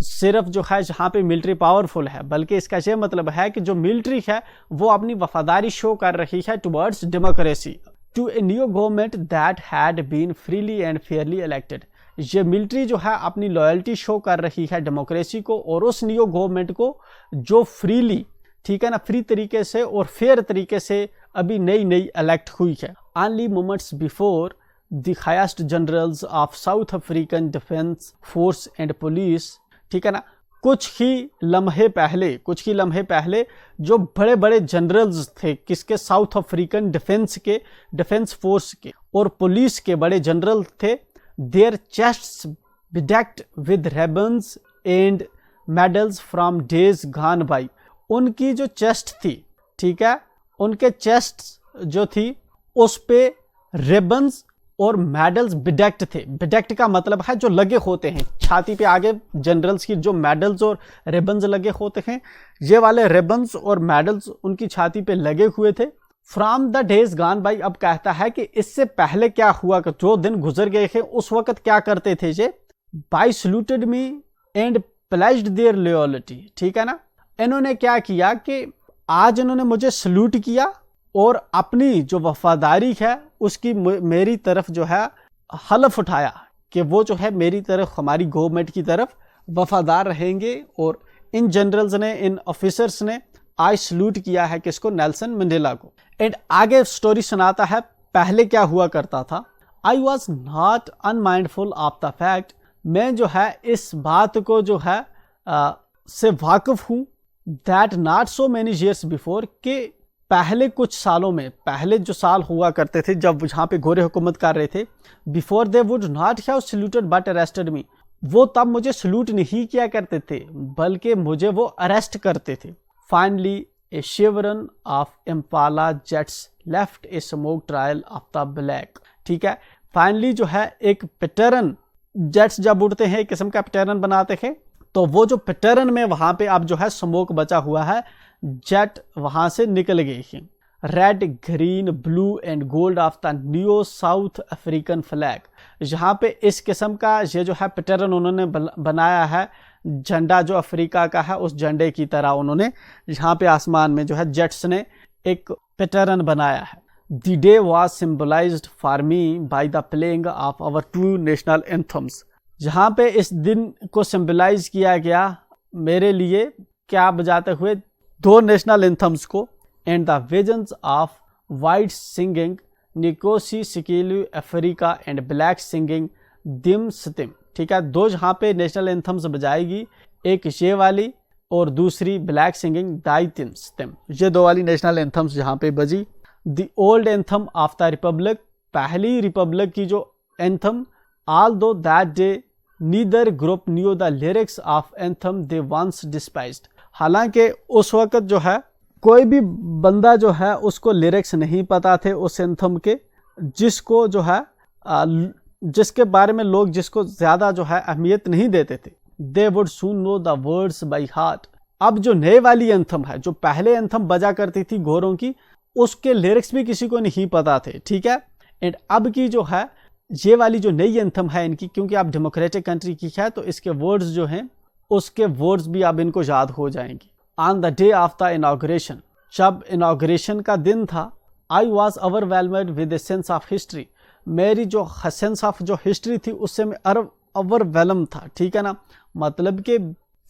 सिर्फ जो है जहाँ पे मिलिट्री पावरफुल है, बल्कि इसका ये मतलब है कि जो मिलिट्री है वो अपनी वफादारी शो कर रही है towards democracy to a new government that had been freely and fairly elected. ये मिलिट्री जो है अपनी लॉयल्टी शो कर रही है डेमोक्रेसी को और उस न्यू गवर्नमेंट को जो फ्रीली, ठीक है ना, फ्री तरीके से और फेयर तरीके से अभी नई इलेक्ट हुई है। Only moments before the highest generals of South African defence force and police, ठीक है ना, कुछ ही लम्हे पहले जो बड़े बड़े जनरल्स थे किसके, साउथ अफ्रीकन डिफेंस फोर्स के और पुलिस के बड़े जनरल थे, their chests bedecked with ribbons and medals from days gone by. उनकी जो चेस्ट थी, ठीक है, उनके चेस्ट जो थी उस पे रिबन्स और मेडल्स बेडेक्ट थे। बेडेक्ट का मतलब है जो लगे होते हैं छाती पे, आगे जनरल्स की जो मेडल्स और रिबन्स लगे होते हैं, ये वाले रिबन्स और मेडल्स उनकी छाती पे लगे हुए थे। From the days gone bye, अब कहता है कि इससे पहले क्या हुआ, जो दिन गुजर गए थे उस वक्त क्या करते थे ये, by saluted me and pledged their loyalty, ठीक है ना। इन्होंने क्या किया कि आज इन्होंने मुझे सल्यूट किया और अपनी जो वफादारी है उसकी मेरी तरफ जो है हलफ उठाया कि वो जो है मेरी तरफ, हमारी गवर्नमेंट की तरफ वफादार रहेंगे। और इन जनरल्स ने, इन ऑफिसर्स ने आज सल्यूट किया है किसको, नेल्सन मंडेला को। एंड आगे स्टोरी सुनाता है पहले क्या हुआ करता था। I was not unmindful of the fact, मैं जो है इस बात को जो है से वाकिफ हूँ, that not so many years before, के पहले कुछ सालों में, पहले जो साल हुआ करते थे जब जहाँ पे गोरे हुकूमत कर रहे थे, before they would not have saluted but arrested me, वो तब मुझे सल्यूट नहीं किया करते थे बल्कि मुझे वो अरेस्ट करते थे। Finally A शेवरन of Impala jets left A smoke trial of the black, ठीक है। फाइनली जो है एक पैटर्न, जेट्स जब उड़ते हैं एक किस्म का पैटर्न बनाते हैं, तो वो जो पैटर्न में वहाँ पे अब जो है स्मोक बचा हुआ है, जेट वहाँ से निकल गई हैं। Red, green, blue and gold of the new south African flag, यहाँ पे इस किस्म का ये जो है पैटर्न उन्होंने बनाया है, झंडा जो अफ्रीका का है उस झंडे की तरह उन्होंने यहाँ पे आसमान में जो है जेट्स ने एक पैटर्न बनाया है। The day was symbolised for me by the playing of our 2 national anthems, जहाँ पे इस दिन को सिम्बलाइज किया गया मेरे लिए क्या बजाते हुए 2 नेशनल एंथम्स को। And the visions of white singing Nkosi Sikelel Africa and black singing Die Stem. ठीक है, दो जहाँ पे नेशनल एंथम्स बजाएगी, एक ये वाली और दूसरी ब्लैक सिंगिंग दाई तिम स्तिम, ये दो वाली नेशनल एंथम्स जहाँ पे बजी। The old anthem of the republic, पहली रिपब्लिक की जो anthem, although that day neither group knew the lyrics of anthem they once despised. हालांकि उस वक्त जो है कोई भी बंदा जो है उसको लिरिक्स नहीं पता थे उस एंथम के, जिसको जो है जिसके बारे में लोग जिसको ज़्यादा जो है अहमियत नहीं देते थे। They would soon know the words by heart. अब जो नए वाली एंथम है, जो पहले एंथम बजा करती थी घोरों की, उसके लिरिक्स भी किसी को नहीं पता थे। ठीक है, एंड अब की जो है ये वाली जो नई एंथम है इनकी, क्योंकि आप डेमोक्रेटिक कंट्री की है तो इसके वर्ड्स जो हैं उसके वर्ड्स भी अब इनको याद हो जाएंगी। On the day of the inauguration, जब इनॉग्रेशन का दिन था, I was overwhelmed with a sense of history, मेरी जो सेंस ऑफ जो हिस्ट्री थी उससे मैं ओवरवेलम था। ठीक है ना, मतलब कि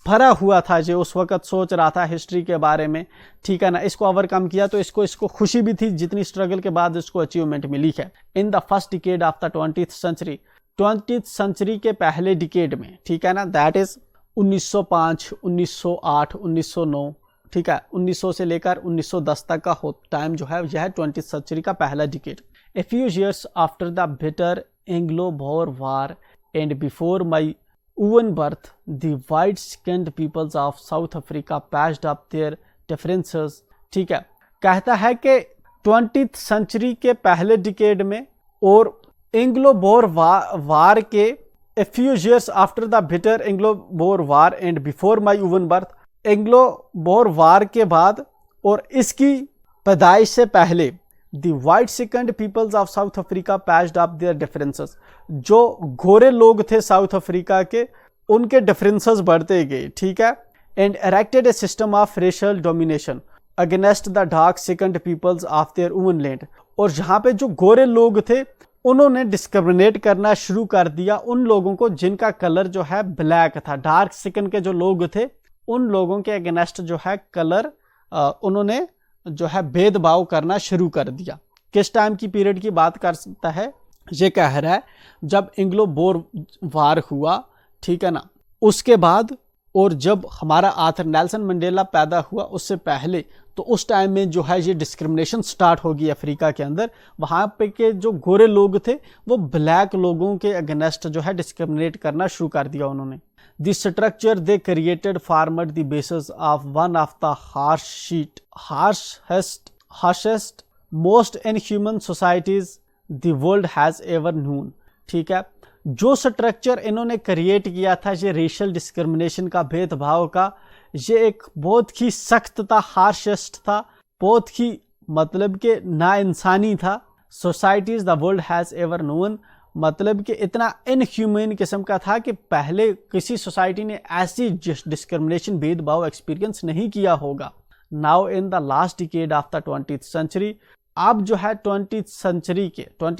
भरा हुआ था, जो उस वक्त सोच रहा था हिस्ट्री के बारे में। ठीक है ना, इसको ओवरकम किया तो इसको खुशी भी थी जितनी स्ट्रगल के बाद इसको अचीवमेंट मिली है। In the first decade of the 20th century, 20th century के पहले डिकेड में, ठीक है ना, दैट इज 1905, 1908, 1909, ठीक है, 1900 से लेकर 1910 तक का टाइम जो है यह 20th सेंचुरी का पहला decade. A few years after the bitter Anglo-bore war and before my own birth, the white-skinned peoples of South Africa patched up their differences। ठीक है, कहता है कि 20th सेंचुरी के पहले डिकेड में और एंग्लो-बोर वार के a few years after the bitter Anglo Boer war and before my own birth, Anglo Boer war के बाद और इसकी पैदाइश से पहले The white-skinned peoples of South Africa patched up their differences। जो गोरे लोग थे साउथ अफ्रीका के, उनके डिफरेंसेस बढ़ते गए। ठीक है, and erected a system of racial domination against the dark-skinned peoples of their own land। और जहाँ पे जो गोरे लोग थे उन्होंने डिस्क्रिमिनेट करना शुरू कर दिया उन लोगों को जिनका कलर जो है ब्लैक था। डार्क स्किन के जो लोग थे उन लोगों के अगेंस्ट जो है कलर उन्होंने जो है भेदभाव करना शुरू कर दिया। किस टाइम की पीरियड की बात कर सकता है, ये कह रहा है जब एंग्लो-बोर वार हुआ, ठीक है ना, उसके बाद, और जब हमारा आर्थर नेल्सन मंडेला पैदा हुआ उससे पहले, तो उस टाइम में जो है ये डिस्क्रिमिनेशन स्टार्ट होगी अफ्रीका के अंदर। वहाँ पे के जो गोरे लोग थे वो ब्लैक लोगों के अगेंस्ट जो है डिस्क्रिमिनेट करना शुरू कर दिया उन्होंने। The structure they created formed the basis of one of the harshest, most inhuman societies the world has ever known। ठीक है, जो स्ट्रक्चर इन्होंने क्रिएट किया था ये रेशियल डिस्क्रिमिनेशन का, भेदभाव का, ये एक बहुत ही सख्त था, हार्शेस्ट था, बहुत ही मतलब कि नाइंसानी था। Societies the world has ever known, मतलब कि इतना इनह्यूमन किस्म का था कि पहले किसी सोसाइटी ने ऐसी डिस्क्रिमिनेशन, भेदभाव एक्सपीरियंस नहीं किया होगा। Now in the last decade of the 20th century, अब जो है 20th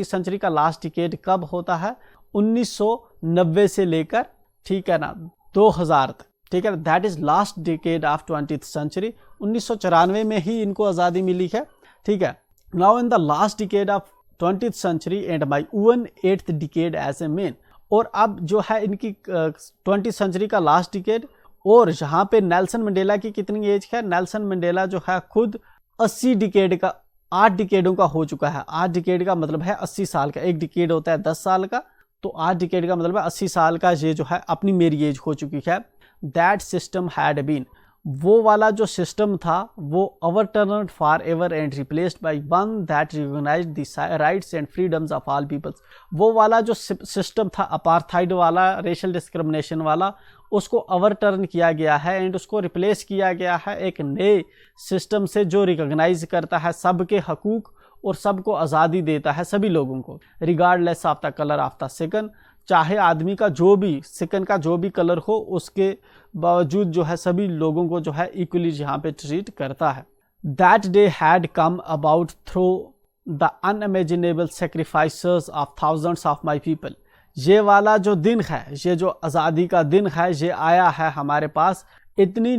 सेंचुरी का लास्ट डिकेड कब होता है, 1990 से लेकर, ठीक है ना, 2000 तक। ठीक है, that is last decade of 20th century. 1994 में ही इनको आज़ादी मिली है। ठीक है, now in the last decade of 20th century and my own 8th decade as a man. और अब जो है इनकी 20th सेंचुरी का लास्ट डिकेड, और यहाँ पे नेल्सन मंडेला की कितनी एज है, नेल्सन मंडेला जो है खुद 80 डिकेड का, 8 डिकेडों का हो चुका है। 8 डिकेड का मतलब है 80 साल का, एक डिकेड होता है 10 साल का, तो 8 डिकेड का मतलब है 80 साल का ये जो है अपनी मेरी एज हो चुकी है। दैट सिस्टम हैड बीन, वो वाला जो सिस्टम था वो overturned forever and replaced by one that recognised the rights and freedoms of all peoples. वो वाला जो सिस्टम था अपार्थाइड वाला, रेशियल डिस्क्रिमिनेशन वाला, उसको ओवरटर्न किया गया है एंड उसको रिप्लेस किया गया है एक नए सिस्टम से जो रिकॉग्नाइज करता है सबके हकूक और सबको आज़ादी देता है सभी लोगों को, regardless of the colour of the skin. चाहे आदमी का जो भी स्किन का जो भी कलर हो, उसके बावजूद जो है सभी लोगों को जो है इक्वली यहाँ पे ट्रीट करता है। That day had come about through the unimaginable sacrifices of thousands of my people. ये वाला जो दिन है, ये जो आज़ादी का दिन है, ये आया है हमारे पास इतनी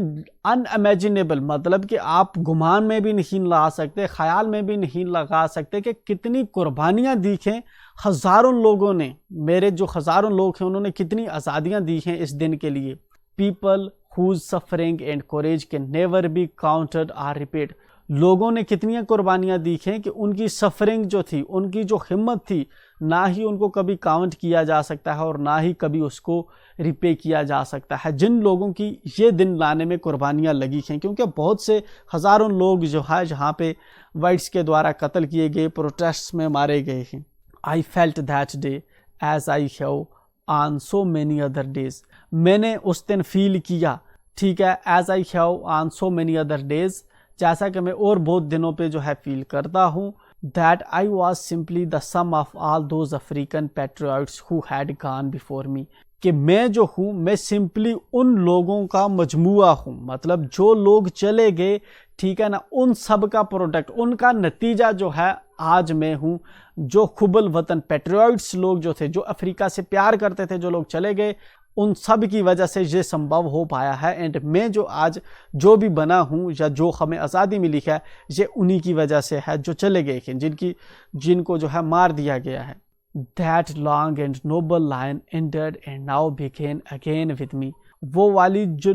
अनइमेजिनेबल, मतलब कि आप गुमान में भी नहीं ला सकते, ख्याल में भी नहीं लगा सकते कि कितनी कुर्बानियां दी हैं हज़ारों लोगों ने। मेरे जो हज़ारों लोग हैं उन्होंने कितनी आज़ादियां दी हैं इस दिन के लिए। People whose suffering and courage can never be counted or repaid। लोगों ने कितनी कुर्बानियां दी हैं कि उनकी सफरिंग जो थी, उनकी जो हिम्मत थी, ना ही उनको कभी काउंट किया जा सकता है और ना ही कभी उसको रिपे किया जा सकता है। जिन लोगों की ये दिन लाने में कुर्बानियां लगी हैं, क्योंकि बहुत से हज़ारों लोग जो है जहाँ पे वाइट्स के द्वारा कत्ल किए गए, प्रोटेस्ट्स में मारे गए हैं। I felt that day as I have on so many other days. मैंने उस दिन फील किया, ठीक है, as I have on so many other days, जैसा कि मैं और बहुत दिनों पे जो है फील करता हूँ। That I was simply the sum of all those African patriots who had gone before me. कि मैं जो हूँ, मैं सिंपली उन लोगों का मजमुआ हूँ, मतलब जो लोग चले गए, ठीक है ना, उन सब का प्रोडक्ट, उनका नतीजा जो है आज मैं हूँ। जो खुबल वतन पैट्रियट्स लोग जो थे, जो अफ्रीका से प्यार करते थे, जो लोग चले गए, उन सब की वजह से ये संभव हो पाया है। एंड मैं जो आज जो भी बना हूँ या जो हमें आज़ादी मिली है, ये उन्हीं की वजह से है जो चले गए हैं, जिनको जो है मार दिया गया है। That long and noble line ended and now began again with me। वो वाली जो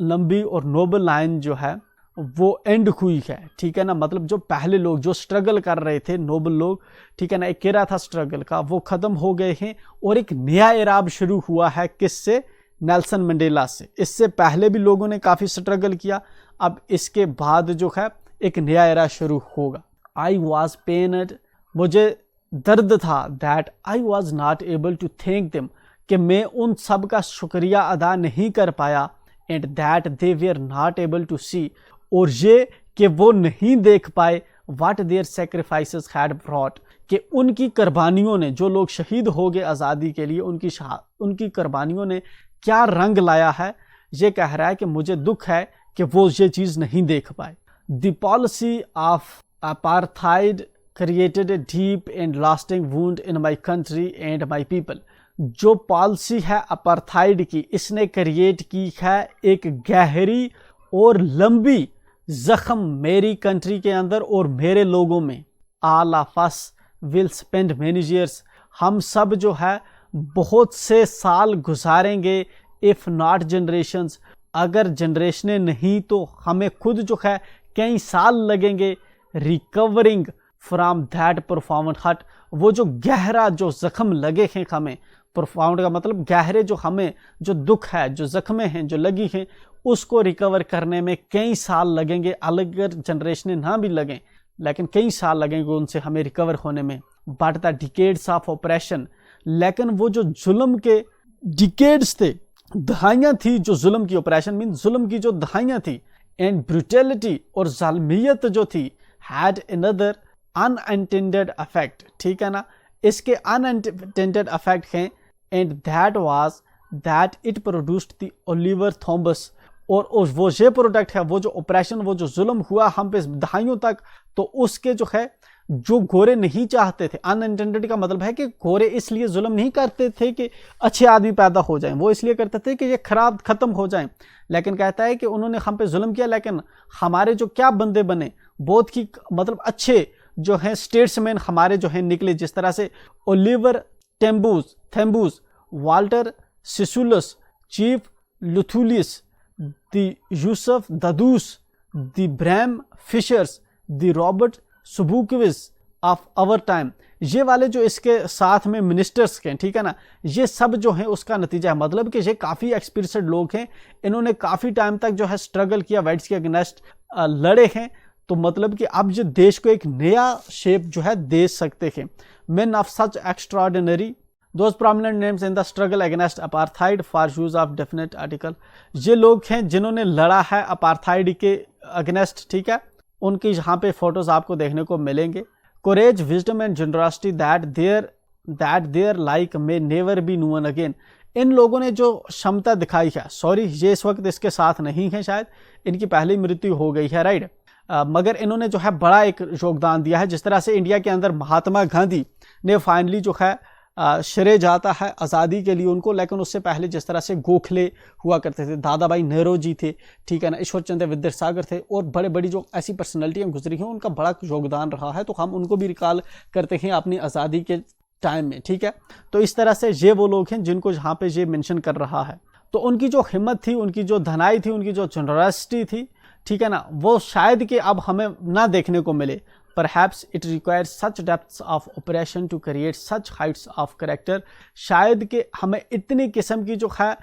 लंबी और नोबल लाइन जो है वो एंड हुई है, ठीक है ना, मतलब जो पहले लोग जो स्ट्रगल कर रहे थे, नोबल लोग, ठीक है ना, एक एरा था स्ट्रगल का, वो ख़त्म हो गए हैं और एक नया एराब शुरू हुआ है। किससे? नेल्सन मंडेला से। इससे पहले भी लोगों ने काफ़ी स्ट्रगल किया, अब इसके बाद जो है एक नया एरा शुरू होगा। आई वॉज पेनड, मुझे दर्द था, that I was not able to thank them, कि मैं उन सब का शुक्रिया अदा नहीं कर पाया। And that they were not able to see, और ये कि वो नहीं देख पाए, what their sacrifices had brought, कि उनकी कुर्बानियों ने, जो लोग शहीद हो गए आज़ादी के लिए, उनकी कुर्बानियों ने क्या रंग लाया है। ये कह रहा है कि मुझे दुख है कि वो ये चीज़ नहीं देख पाए। The policy of apartheid created a deep and lasting wound in my country and my people। जो पॉलिसी है अपार्थाइड की, इसने क्रिएट की है एक गहरी और लंबी जख्म मेरी कंट्री के अंदर और मेरे लोगों में। All of us will spend many years, हम सब जो है बहुत से साल गुजारेंगे, इफ़ नॉट जनरेशंस, अगर जनरेशनें नहीं तो हमें खुद जो है कई साल लगेंगे। रिकवरिंग फ्राम दैट परफॉर्मेंट हट, वो जो गहरा जो जख्म लगे हैं हमें, परफॉर्मेंट का मतलब गहरे, जो हमें जो दुख है, जो जख्में हैं जो लगी हैं, उसको रिकवर करने में कई साल लगेंगे। अगर जनरेशनें ना भी लगें, लेकिन कई साल लगेंगे उनसे हमें रिकवर होने में। But the decades of operation, लेकिन वो जो जुल्म के डिकेड्स थे, दहाइयाँ थी, जो जुल्म की, ऑपरेशन मीन जुल्म की जो दहाइयाँ थी, एंड ब्रूटैलिटी और जालमियत जो थी, हैड अनदर अनइंटेंडेड अफेक्ट, ठीक है ना, इसके अनइंटेंडेड अफेक्ट हैं। And that was that it produced the Oliver Thomas, और वो ये प्रोडक्ट है, वो जो ऑपरेशन, वो जो जुल्म हुआ हम पे दहाइयों तक, तो उसके जो है, जो गोरे नहीं चाहते थे, अनइंटेंडेड का मतलब है कि गोरे इसलिए जुल्म नहीं करते थे कि अच्छे आदमी पैदा हो जाएं, वो इसलिए करते थे कि ये खराब ख़त्म हो जाएं। लेकिन कहता है कि उन्होंने हम पे जुल्म किया, लेकिन हमारे जो क्या बंदे बने, बहुत ही मतलब अच्छे जो हैं स्टेट्समैन हमारे जो हैं निकले, जिस तरह से Oliver Tambos, Walter Sisulus, chief Luthulis, the Yusuf Dadoos, the Bram Fischers, the Robert Sobukwes of our time, ये वाले जो इसके साथ में मिनिस्टर्स के, ठीक है ना, ये सब जो है उसका नतीजा है। मतलब कि ये काफ़ी एक्सपीरियंस्ड लोग हैं, इन्होंने काफ़ी टाइम तक जो है स्ट्रगल किया, वाइट्स के अगेंस्ट लड़े हैं, तो मतलब कि अब जो देश को एक नया शेप जो है दे सकते हैं। Men of such extraordinary, those prominent names in the struggle against apartheid for use of definite article, ये लोग हैं जिन्होंने लड़ा है अपार्थाइड के अगेंस्ट, ठीक है, उनकी यहाँ पे फोटोज आपको देखने को मिलेंगे। Courage, wisdom and generosity that their like may never be known again। इन लोगों ने जो क्षमता दिखाई है, सॉरी ये इस वक्त इसके साथ नहीं है, शायद इनकी पहली मृत्यु हो गई है, राइट, मगर इन्होंने जो है बड़ा एक योगदान दिया है। जिस तरह से इंडिया के अंदर महात्मा गांधी ने फाइनली जो है श्रेय जाता है आज़ादी के लिए उनको, लेकिन उससे पहले जिस तरह से गोखले हुआ करते थे, दादा भाई नेहरू जी थे, ठीक है ना, ईश्वर चंद्र विद्यासागर थे, और बड़े बड़ी जो ऐसी पर्सनैलिटियाँ गुजरी हैं उनका बड़ा योगदान रहा है, तो हम उनको भी रिकॉल करते हैं अपनी आज़ादी के टाइम में, ठीक है। तो इस तरह से ये वो लोग हैं जिनको यहाँ पे ये मेंशन कर रहा है। तो उनकी जो हिम्मत थी, उनकी जो धनाई थी, उनकी जो जनरसिटी थी, ठीक है ना, वो शायद कि अब हमें ना देखने को मिले। Perhaps it requires such depths of operation to create such heights of character। शायद कि हमें इतनी किस्म की जो है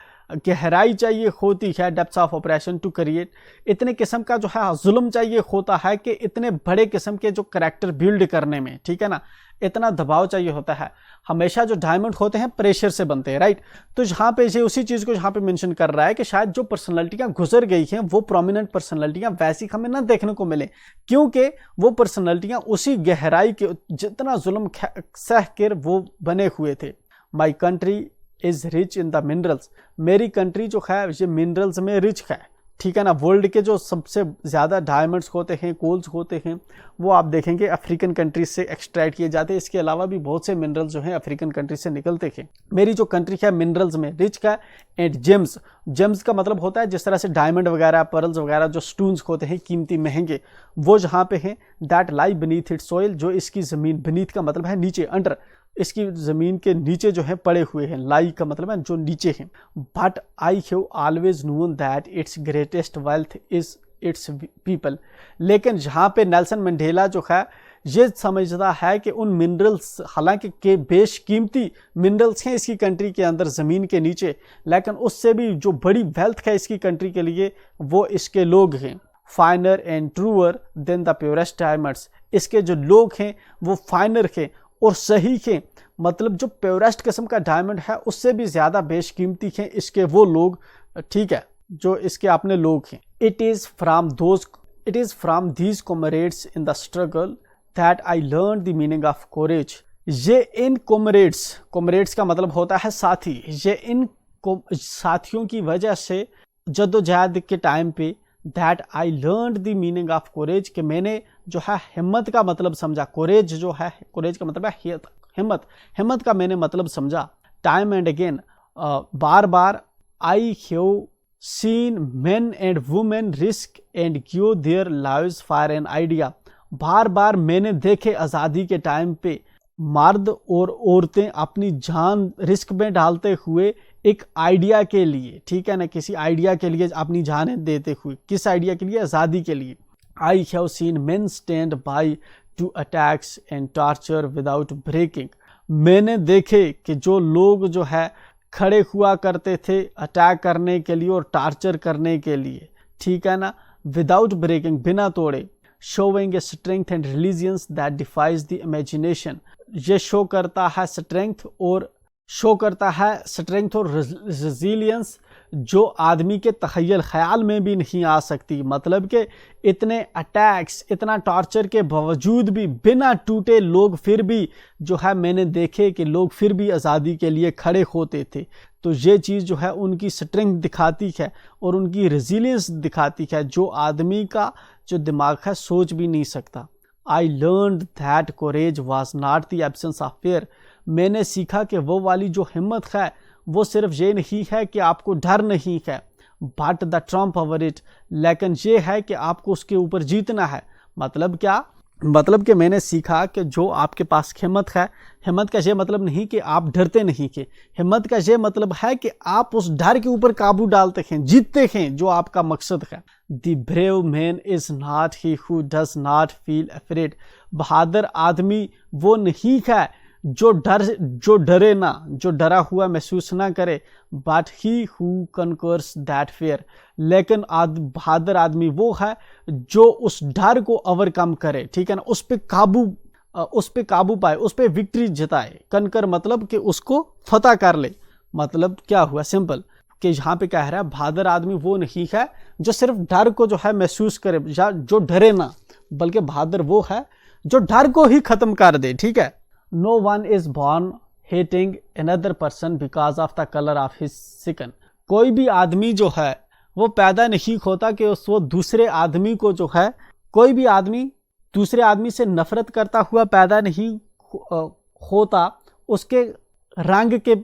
गहराई चाहिए होती है, depths of oppression to create, इतने किस्म का जो है जुल्म चाहिए होता है कि इतने बड़े किस्म के जो करैक्टर बिल्ड करने में, ठीक है ना, इतना दबाव चाहिए होता है। हमेशा जो डायमंड होते हैं प्रेशर से बनते हैं, राइट। तो यहाँ पे ये उसी चीज़ को यहाँ पे मेंशन कर रहा है कि शायद जो पर्सनैलिटियाँ गुजर गई हैं वो प्रोमिनेंट पर्सनैलिटियाँ वैसी हमें ना देखने को मिले, क्योंकि वो पर्सनैलिटियाँ उसी गहराई के जितना जुल्म सह कर वो बने हुए थे। My country is rich in the minerals. मेरी कंट्री जो है ये मिनरल्स में रिच है, ठीक है ना। वर्ल्ड के जो सबसे ज़्यादा डायमंड्स होते हैं, कोल्स होते हैं, वो आप देखेंगे अफ्रीकन कंट्रीज से एक्सट्रैक्ट किए जाते हैं। इसके अलावा भी बहुत से मिनरल्स जो हैं अफ्रीकन कंट्रीज से निकलते हैं। मेरी जो कंट्री है मिनरल्स में रिच का। एंड जेम्स, जेम्स का मतलब होता है जिस तरह से डायमंड वगैरह, पर्ल्स वगैरह जो स्टोन्स होते हैं कीमती महंगे, वो जहाँ पे हैं। That lie beneath it's soil, जो इसकी ज़मीन, बीनीथ का मतलब है नीचे, अंडर, इसकी ज़मीन के नीचे जो है पड़े हुए हैं। लाई का मतलब है जो नीचे हैं। But I have always known that it's greatest wealth is it's people. लेकिन जहाँ पे नेल्सन मंडेला जो है ये समझता है कि उन मिनरल्स, हालांकि के बेशकीमती मिनरल्स हैं इसकी कंट्री के अंदर ज़मीन के नीचे, लेकिन उससे भी जो बड़ी वेल्थ है इसकी कंट्री के लिए वो इसके लोग हैं। Finer and truer than the purest diamonds. इसके जो लोग हैं वो फाइनर हैं और सही हैं, मतलब जो प्योरेस्ट किस्म का डायमंड है उससे भी ज़्यादा बेशकीमती हैं इसके वो लोग, ठीक है, जो इसके अपने लोग हैं। It is from these comrades in the struggle that I learn the meaning of courage. ये इन कॉमरेड्स का मतलब होता है साथी। ये इन साथियों की वजह से जद्दोजहद के टाइम पे that I learn the meaning of courage, कि मैंने जो है हिम्मत का मतलब समझा। कोरेज जो है, कोरेज का मतलब है हिम्मत, हिम्मत का मैंने मतलब समझा। टाइम एंड अगेन, बार बार, I have seen men and women risk and give their lives for an idea. बार बार मैंने देखे आज़ादी के टाइम पे मर्द और औरतें अपनी जान रिस्क में डालते हुए एक आइडिया के लिए, ठीक है ना, किसी आइडिया के लिए अपनी जानें देते हुए। किस आइडिया के लिए? आज़ादी के लिए। I have seen men stand by to attacks and torture without breaking. मैंने देखे कि जो लोग जो है खड़े हुआ करते थे अटैक करने के लिए और टॉर्चर करने के लिए, ठीक है ना, विदाउट ब्रेकिंग, बिना तोड़े। Showing a strength and religions that defies the imagination. ये शो करता है स्ट्रेंथ और रेजिलियंस जो आदमी के तख़य्युल ख्याल में भी नहीं आ सकती। मतलब कि इतने अटैक्स, इतना टॉर्चर के बावजूद भी बिना टूटे लोग फिर भी जो है, मैंने देखे कि लोग फिर भी आज़ादी के लिए खड़े होते थे। तो ये चीज़ जो है उनकी स्ट्रेंथ दिखाती है और उनकी रेजिलियंस दिखाती है, जो आदमी का जो दिमाग है सोच भी नहीं सकता। I learn that courage was not the absence of fear. मैंने सीखा कि वो वाली जो हिम्मत है वो सिर्फ ये नहीं है कि आपको डर नहीं है, but the Trump over it, लेकिन ये है कि आपको उसके ऊपर जीतना है। मतलब क्या? मतलब कि मैंने सीखा कि जो आपके पास हिम्मत है, हिम्मत का ये मतलब नहीं कि आप डरते नहीं कि, हिम्मत का ये मतलब है कि आप उस डर के ऊपर काबू डालते हैं, जीतते हैं जो आपका मकसद है। The brave man is not he who does not feel afraid. बहादुर आदमी वो नहीं है जो डरे ना, जो डरा हुआ महसूस ना करे, but he who conquers that fear. लेकिन बहादुर आदमी वो है जो उस डर को ओवरकम करे, ठीक है ना, उस पे काबू पाए, उस पे विक्ट्री जिताए। कनकर मतलब कि उसको फतह कर ले। मतलब क्या हुआ? सिंपल कि यहाँ पे कह रहा है बहादुर आदमी वो नहीं है जो सिर्फ डर को जो है महसूस करे या जो डरे ना, बल्कि बहादुर वो है जो डर को ही खत्म कर दे, ठीक है। No one is born hating another person because of the color of his skin। कोई भी आदमी जो है वो पैदा नहीं होता कि वो दूसरे आदमी को जो है, कोई भी आदमी दूसरे आदमी से नफरत करता हुआ पैदा नहीं होता उसके रंग के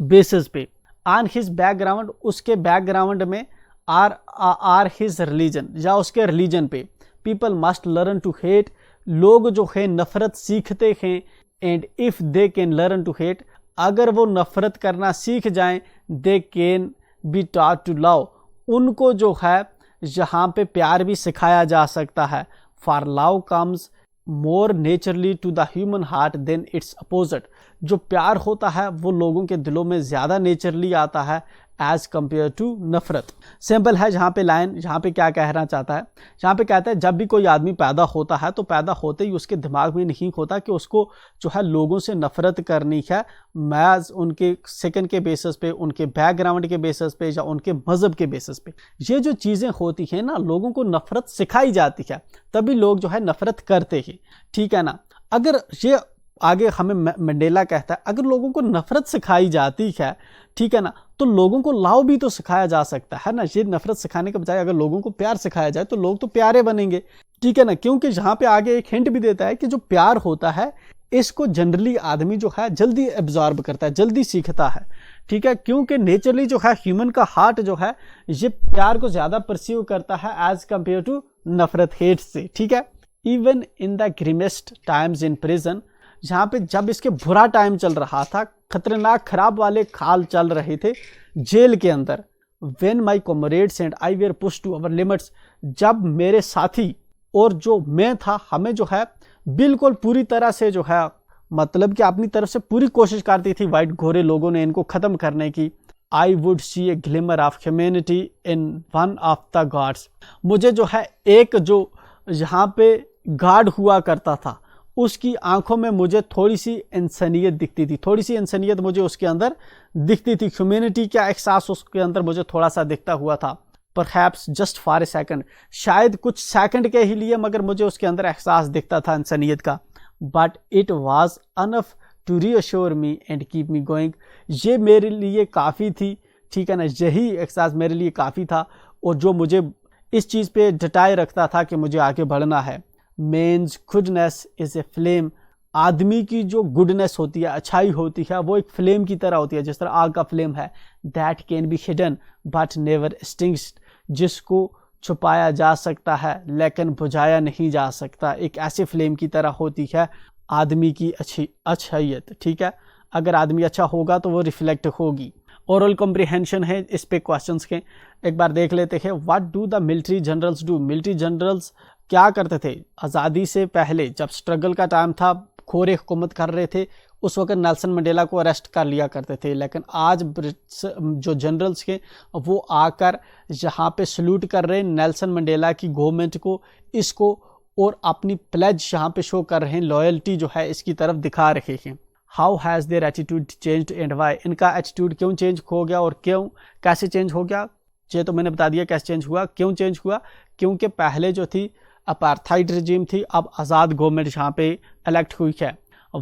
बेसिस पे, ऑन हिज बैकग्राउंड, उसके बैकग्राउंड में, आर हिज रिलीजन, या उसके रिलीजन पे। People must learn to hate, लोग जो है नफरत सीखते हैं। And if they can learn to hate, अगर वो नफरत करना सीख जाएं, they can be taught to love, उनको जो है यहाँ पे प्यार भी सिखाया जा सकता है। For love comes more naturally to the human heart than its opposite, जो प्यार होता है वो लोगों के दिलों में ज़्यादा नेचरली आता है एज कंपेयर टू नफरत। सिंपल है जहाँ पे लाइन, जहाँ पे क्या कहना चाहता है, जहाँ पे कहता है जब भी कोई आदमी पैदा होता है तो पैदा होते ही उसके दिमाग में नहीं होता कि उसको जो है लोगों से नफरत करनी है, मैज उनके सेकंड के बेसिस पे, उनके बैकग्राउंड के बेसिस पे, या उनके मज़हब के बेसिस पे। ये जो चीज़ें होती हैं ना, लोगों को नफरत सिखाई जाती है, तभी लोग जो है नफरत करते हैं, ठीक है ना। अगर ये आगे हमें मंडेला कहता है, अगर लोगों को नफरत सिखाई जाती है, ठीक है ना, तो लोगों को लव भी तो सिखाया जा सकता है ना। ये नफरत सिखाने के बजाय अगर लोगों को प्यार सिखाया जाए तो लोग तो प्यारे बनेंगे, ठीक है ना। क्योंकि यहाँ पे आगे एक हिंट भी देता है कि जो प्यार होता है इसको जनरली आदमी जो है जल्दी एब्जॉर्ब करता है, जल्दी सीखता है, ठीक है। क्योंकि नेचरली जो है ह्यूमन का हार्ट जो है ये प्यार को ज्यादा परसीव करता है एज कंपेयर टू नफरत, हेट से, ठीक है। Even in the grimmest times in prison, जहाँ पे जब इसके बुरा टाइम चल रहा था, खतरनाक खराब वाले खाल चल रहे थे जेल के अंदर, when my comrades and I were push to our limits, जब मेरे साथी और जो मैं था, हमें जो है बिल्कुल पूरी तरह से जो है, मतलब कि अपनी तरफ से पूरी कोशिश करती थी वाइट घोरे लोगों ने इनको ख़त्म करने की। I would see A glimmer of humanity in one of the gods, मुझे जो है एक जो यहाँ पे गार्ड हुआ करता था उसकी आंखों में मुझे थोड़ी सी इंसानियत दिखती थी, थोड़ी सी इंसानियत मुझे उसके अंदर दिखती थी, ह्यूमैनिटी का एहसास उसके अंदर मुझे थोड़ा सा दिखता हुआ था। Perhaps just for a second, शायद कुछ सेकंड के ही लिए, मगर मुझे उसके अंदर एहसास दिखता था इंसानियत का। But it was enough to reassure me and keep me going, ये मेरे लिए काफ़ी थी, ठीक है ना, यही एहसास मेरे लिए काफ़ी था और जो मुझे इस चीज़ पे डटाए रखता था कि मुझे आगे बढ़ना है। Man's goodness is a flame, आदमी की जो गुडनेस होती है, अच्छाई होती है, वो एक फ्लेम की तरह होती है, जिस तरह आग का फ्लेम है। That can be hidden but never extinguished, जिसको छुपाया जा सकता है लेकिन बुझाया नहीं जा सकता। एक ऐसे फ्लेम की तरह होती है आदमी की अच्छाइयत, ठीक है। अगर आदमी अच्छा होगा तो वो रिफ्लेक्ट होगी। ओरल कॉम्प्रिहेंशन है, इस पे क्वेश्चंस के एक बार देख लेते हैं। What do the military generals do, military generals क्या करते थे आज़ादी से पहले, जब स्ट्रगल का टाइम था, खोरे हुकूमत कर रहे थे, उस वक्त नेल्सन मंडेला को अरेस्ट कर लिया करते थे। लेकिन आज जो जनरल्स के वो आकर यहाँ पे सल्यूट कर रहे हैं नेल्सन मंडेला की गवर्नमेंट को, इसको, और अपनी प्लेज यहाँ पे शो कर रहे हैं, लॉयल्टी जो है इसकी तरफ दिखा रहे हैं। How has their attitude changed and why, इनका एटीट्यूड क्यों चेंज हो गया और क्यों, कैसे चेंज हो गया, ये तो मैंने बता दिया कैसे चेंज हुआ। क्यों चेंज हुआ, क्योंकि पहले जो थी अपार्थाइड रिजीम थी, अब आज़ाद गवर्नमेंट यहाँ पे इलेक्ट हुई है।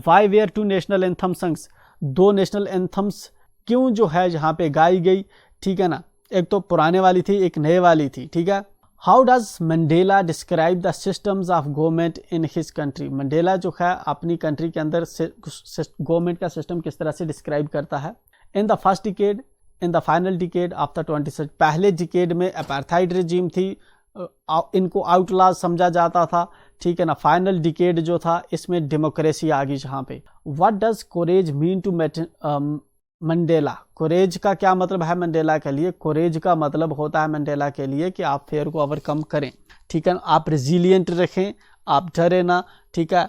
Why were two national anthem songs, दो नेशनल एंथम्स क्यों जो है यहाँ पे गाई गई, ठीक है ना, एक तो पुराने वाली थी, एक नए वाली थी, ठीक है। How does Mandela describe the systems of government in his country, Mandela जो है अपनी कंट्री के अंदर गवर्नमेंट का सिस्टम किस तरह से डिस्क्राइब करता है। In the first decade, in the final decade of the 20th, पहले डिकेड में अपार्थाइड रिजीम थी, इनको आउटलाज समझा जाता था, ठीक है ना। फाइनल डिकेड जो था इसमें डेमोक्रेसी आ गई जहाँ पे। What does courage mean to Mandela, कोरेज का क्या मतलब है मंडेला के लिए, कोरेज का मतलब होता है मंडेला के लिए कि आप फेयर को ओवरकम करें, ठीक है, आप रेजिलियंट रखें, आप डरे ना, ठीक है,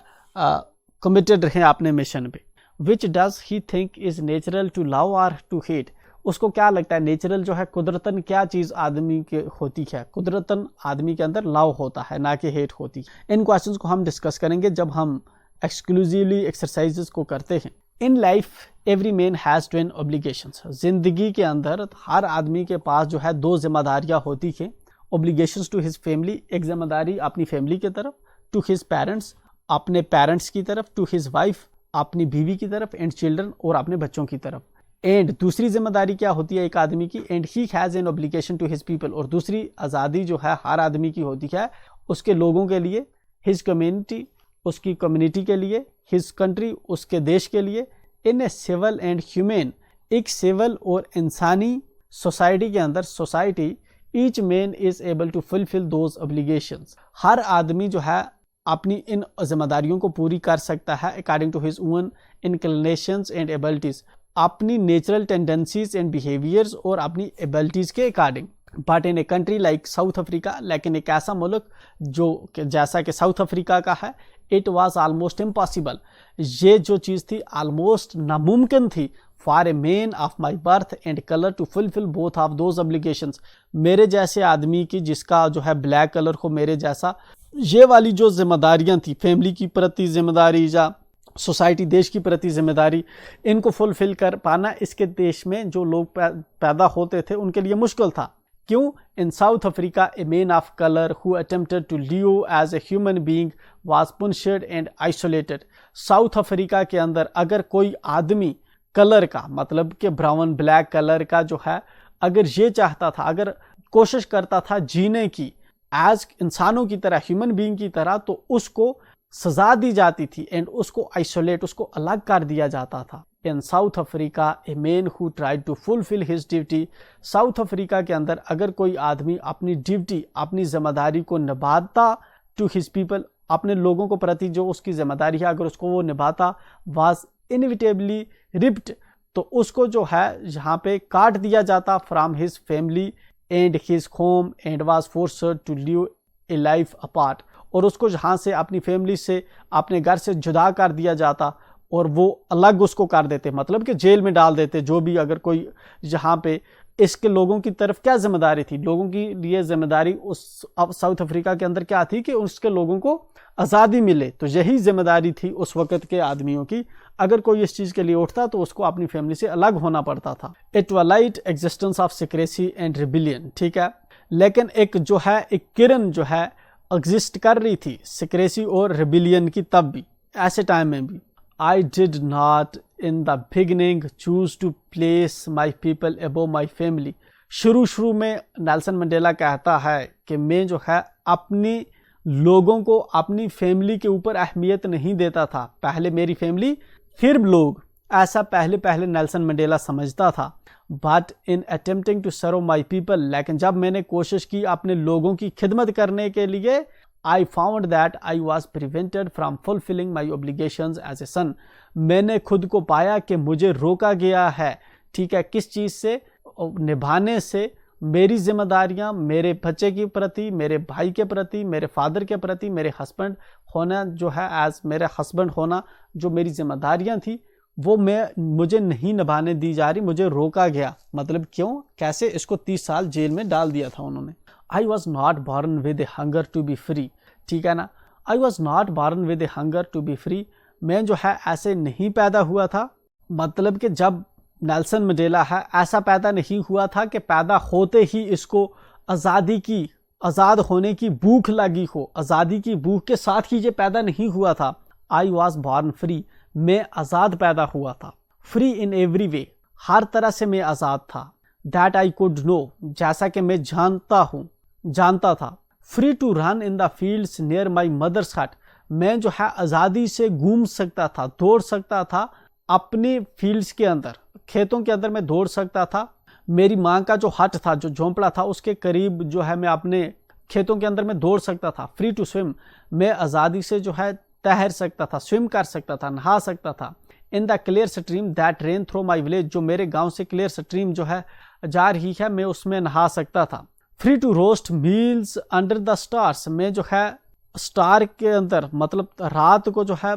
कमिटेड रहें अपने मिशन पे। Which does he think is natural to love और टू हेट, उसको क्या लगता है नेचुरल जो है, कुदरतन क्या चीज़ आदमी के होती है, कुदरतन आदमी के अंदर लव होता है ना कि हेट होती है। इन क्वेश्चंस को हम डिस्कस करेंगे जब हम एक्सक्लूसिवली एक्सरसाइजेस को करते हैं। In life every man has Twain obligations, जिंदगी के अंदर हर आदमी के पास जो है दो जिम्मेदारियां होती हैं। ऑब्लिगेशंस टू हिज फैमिली, एक जिम्मेदारी अपनी फैमिली की तरफ, टू हिज पेरेंट्स, अपने पेरेंट्स की तरफ, टू हिज वाइफ, अपनी बीवी की तरफ, एंड चिल्ड्रन, और अपने बच्चों की तरफ। एंड दूसरी जिम्मेदारी क्या होती है एक आदमी की, and he has an obligation to his people, और दूसरी आज़ादी जो है हर आदमी की होती है उसके लोगों के लिए, हिज कम्युनिटी, उसकी कम्युनिटी के लिए, हिज कंट्री, उसके देश के लिए, in a civil and human, एक सिविल और इंसानी सोसाइटी के अंदर, society each man is able to fulfil those obligations, हर आदमी जो है अपनी इन जिम्मेदारियों को पूरी कर सकता है according to his own inclinations and abilities, अपनी नेचुरल टेंडेंसीज एंड बिहेवियर्स और अपनी एबिलिटीज के according. But in a country like South Africa, लेकिन एक ऐसा मुल्क जो जैसा कि साउथ अफ्रीका का है, इट वाज ऑलमोस्ट इम्पॉसिबल, ये जो चीज़ थी ऑलमोस्ट नामुमकिन थी for a man of my birth and colour to fulfil both of those obligations, मेरे जैसे आदमी की जिसका जो है ब्लैक कलर हो, मेरे जैसा, ये वाली जो जिम्मेदारियां थी, फैमिली की प्रति जिम्मेदारी या सोसाइटी देश की प्रति जिम्मेदारी, इनको फुलफिल कर पाना इसके देश में जो लोग पैदा होते थे उनके लिए मुश्किल था। क्यों? In South Africa a man of colour who attempted to live as a human being was punished and isolated. South Africa के अंदर अगर कोई आदमी कलर का, मतलब कि ब्राउन ब्लैक कलर का जो है, अगर ये चाहता था, अगर कोशिश करता था जीने की एज इंसानों की तरह, ह्यूमन बीइंग की तरह, तो उसको सजा दी जाती थी एंड उसको आइसोलेट, उसको अलग कर दिया जाता था। In South Africa a man who tried to fulfil his duty, South Africa के अंदर अगर कोई आदमी अपनी ड्यूटी, अपनी जिम्मेदारी को निभाता टू हिज पीपल, अपने लोगों को प्रति जो उसकी जिम्मेदारी है, अगर उसको वो निभाता, वाज इनविटेबली रिप्ड, तो उसको जो है यहाँ पे काट दिया जाता from his family and his home and was forced to live a life apart, और उसको जहाँ से, अपनी फैमिली से, अपने घर से जुदा कर दिया जाता और वो अलग उसको कर देते, मतलब कि जेल में डाल देते। जो भी अगर कोई यहाँ पे, इसके लोगों की तरफ क्या जिम्मेदारी थी? लोगों की लिए जिम्मेदारी उस साउथ अफ्रीका के अंदर क्या थी कि उसके लोगों को आज़ादी मिले, तो यही जिम्मेदारी थी उस वक़्त के आदमियों की। अगर कोई इस चीज़ के लिए उठता तो उसको अपनी फैमिली से अलग होना पड़ता था। It was light existence of secrecy and rebellion, ठीक है, लेकिन एक जो है, एक किरण जो है एग्जिस्ट कर रही थी सिक्रेसी और रिबिलियन की, तब भी, ऐसे टाइम में भी। I did not in the beginning choose to place my people above my family. शुरू में नेल्सन मंडेला कहता है कि मैं जो है अपनी लोगों को अपनी फैमिली के ऊपर अहमियत नहीं देता था, पहले मेरी फैमिली फिर लोग, ऐसा पहले नेल्सन मंडेला समझता था। But in attempting to serve my people, लेकिन जब मैंने कोशिश की अपने लोगों की खिदमत करने के लिए, I found that I was prevented from fulfilling my obligations as a son, मैंने खुद को पाया कि मुझे रोका गया है, ठीक है, किस चीज़ से? निभाने से, मेरी जिम्मेदारियां मेरे बच्चे के प्रति, मेरे भाई के प्रति, मेरे फादर के प्रति, मेरे हस्बैंड होना जो है, एज मेरे हस्बैंड होना, जो मेरी जिम्मेदारियां थी वो मुझे नहीं निभाने दी जा रही, मुझे रोका गया। मतलब क्यों, कैसे? इसको 30 साल जेल में डाल दिया था उन्होंने। I was not born with a hunger to be free, ठीक है ना, I was not born with a hunger to be free, मैं जो है ऐसे नहीं पैदा हुआ था, मतलब कि जब नेल्सन मंडेला है ऐसा पैदा नहीं हुआ था कि पैदा होते ही इसको आज़ादी की, आज़ाद होने की भूख लगी हो, आज़ादी की भूख के साथ ही ये पैदा नहीं हुआ था। आई वॉज बॉर्न फ्री, मैं आज़ाद पैदा हुआ था। फ्री इन एवरी वे, हर तरह से मैं आज़ाद था। दैट आई कुड नो, जैसा कि मैं जानता था। Free to run in the fields near my mother's hut, मैं जो है आज़ादी से घूम सकता था, दौड़ सकता था अपने फील्ड्स के अंदर, खेतों के अंदर मैं दौड़ सकता था। मेरी माँ का जो हट था, जो झोंपड़ा था, उसके करीब जो है मैं अपने खेतों के अंदर मैं दौड़ सकता था। फ्री टू स्विम, मैं आज़ादी से जो है तैर सकता था, स्विम कर सकता था, नहा सकता था। In the clear stream that rain through my village, जो मेरे गांव से क्लियर स्ट्रीम जो है जा रही है, मैं उसमें नहा सकता था। Free to roast meals under the stars, मैं जो है स्टार के अंदर, मतलब रात को जो है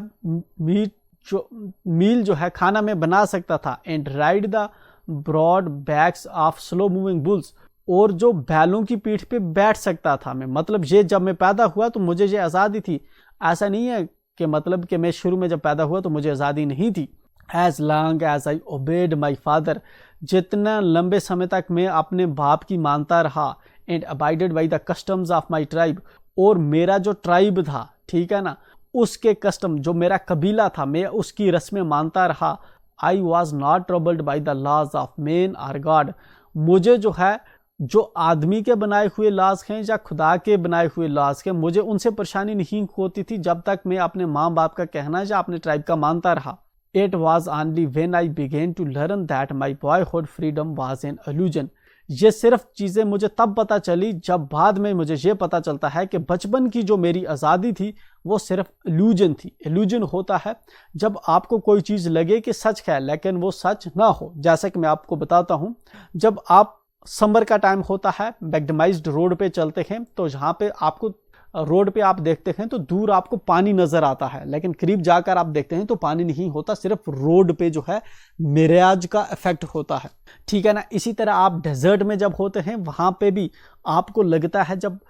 मील जो है खाना में बना सकता था। And ride the broad backs of slow moving bulls, और जो बैलों की पीठ पे बैठ सकता था मैं। मतलब ये जब मैं पैदा हुआ तो मुझे ये आज़ादी थी, ऐसा नहीं है कि मतलब कि मैं शुरू में जब पैदा हुआ तो मुझे आज़ादी नहीं थी। As long as I obeyed my father, जितना लंबे समय तक मैं अपने बाप की मानता रहा। And abided by the customs of my tribe, और मेरा जो ट्राइब था, ठीक है ना, उसके कस्टम, जो मेरा कबीला था, मैं उसकी रस्में मानता रहा। I was not troubled by the laws of man or God, मुझे जो है, जो आदमी के बनाए हुए लॉज हैं या खुदा के बनाए हुए लॉज हैं, मुझे उनसे परेशानी नहीं होती थी जब तक मैं अपने माँ बाप का कहना या अपने ट्राइब का मानता रहा। It was only when I began to learn that my boyhood freedom was an illusion. ये सिर्फ चीज़ें मुझे तब पता चली जब बाद में मुझे ये पता चलता है कि बचपन की जो मेरी आज़ादी थी वो सिर्फ इल्यूजन थी। इल्यूजन होता है जब आपको कोई चीज़ लगे कि सच है लेकिन वो सच ना हो। जैसा कि मैं आपको बताता हूँ, जब आप समर का टाइम होता है, मैकडेमाइज्ड रोड पे चलते हैं, तो जहाँ पे आपको रोड पे आप देखते हैं तो दूर आपको पानी नजर आता है, लेकिन करीब जाकर आप देखते हैं तो पानी नहीं होता, सिर्फ रोड पे जो है मिराज का इफेक्ट होता है। ठीक है ना। इसी तरह आप डेजर्ट में जब होते हैं वहां पे भी आपको लगता है, जब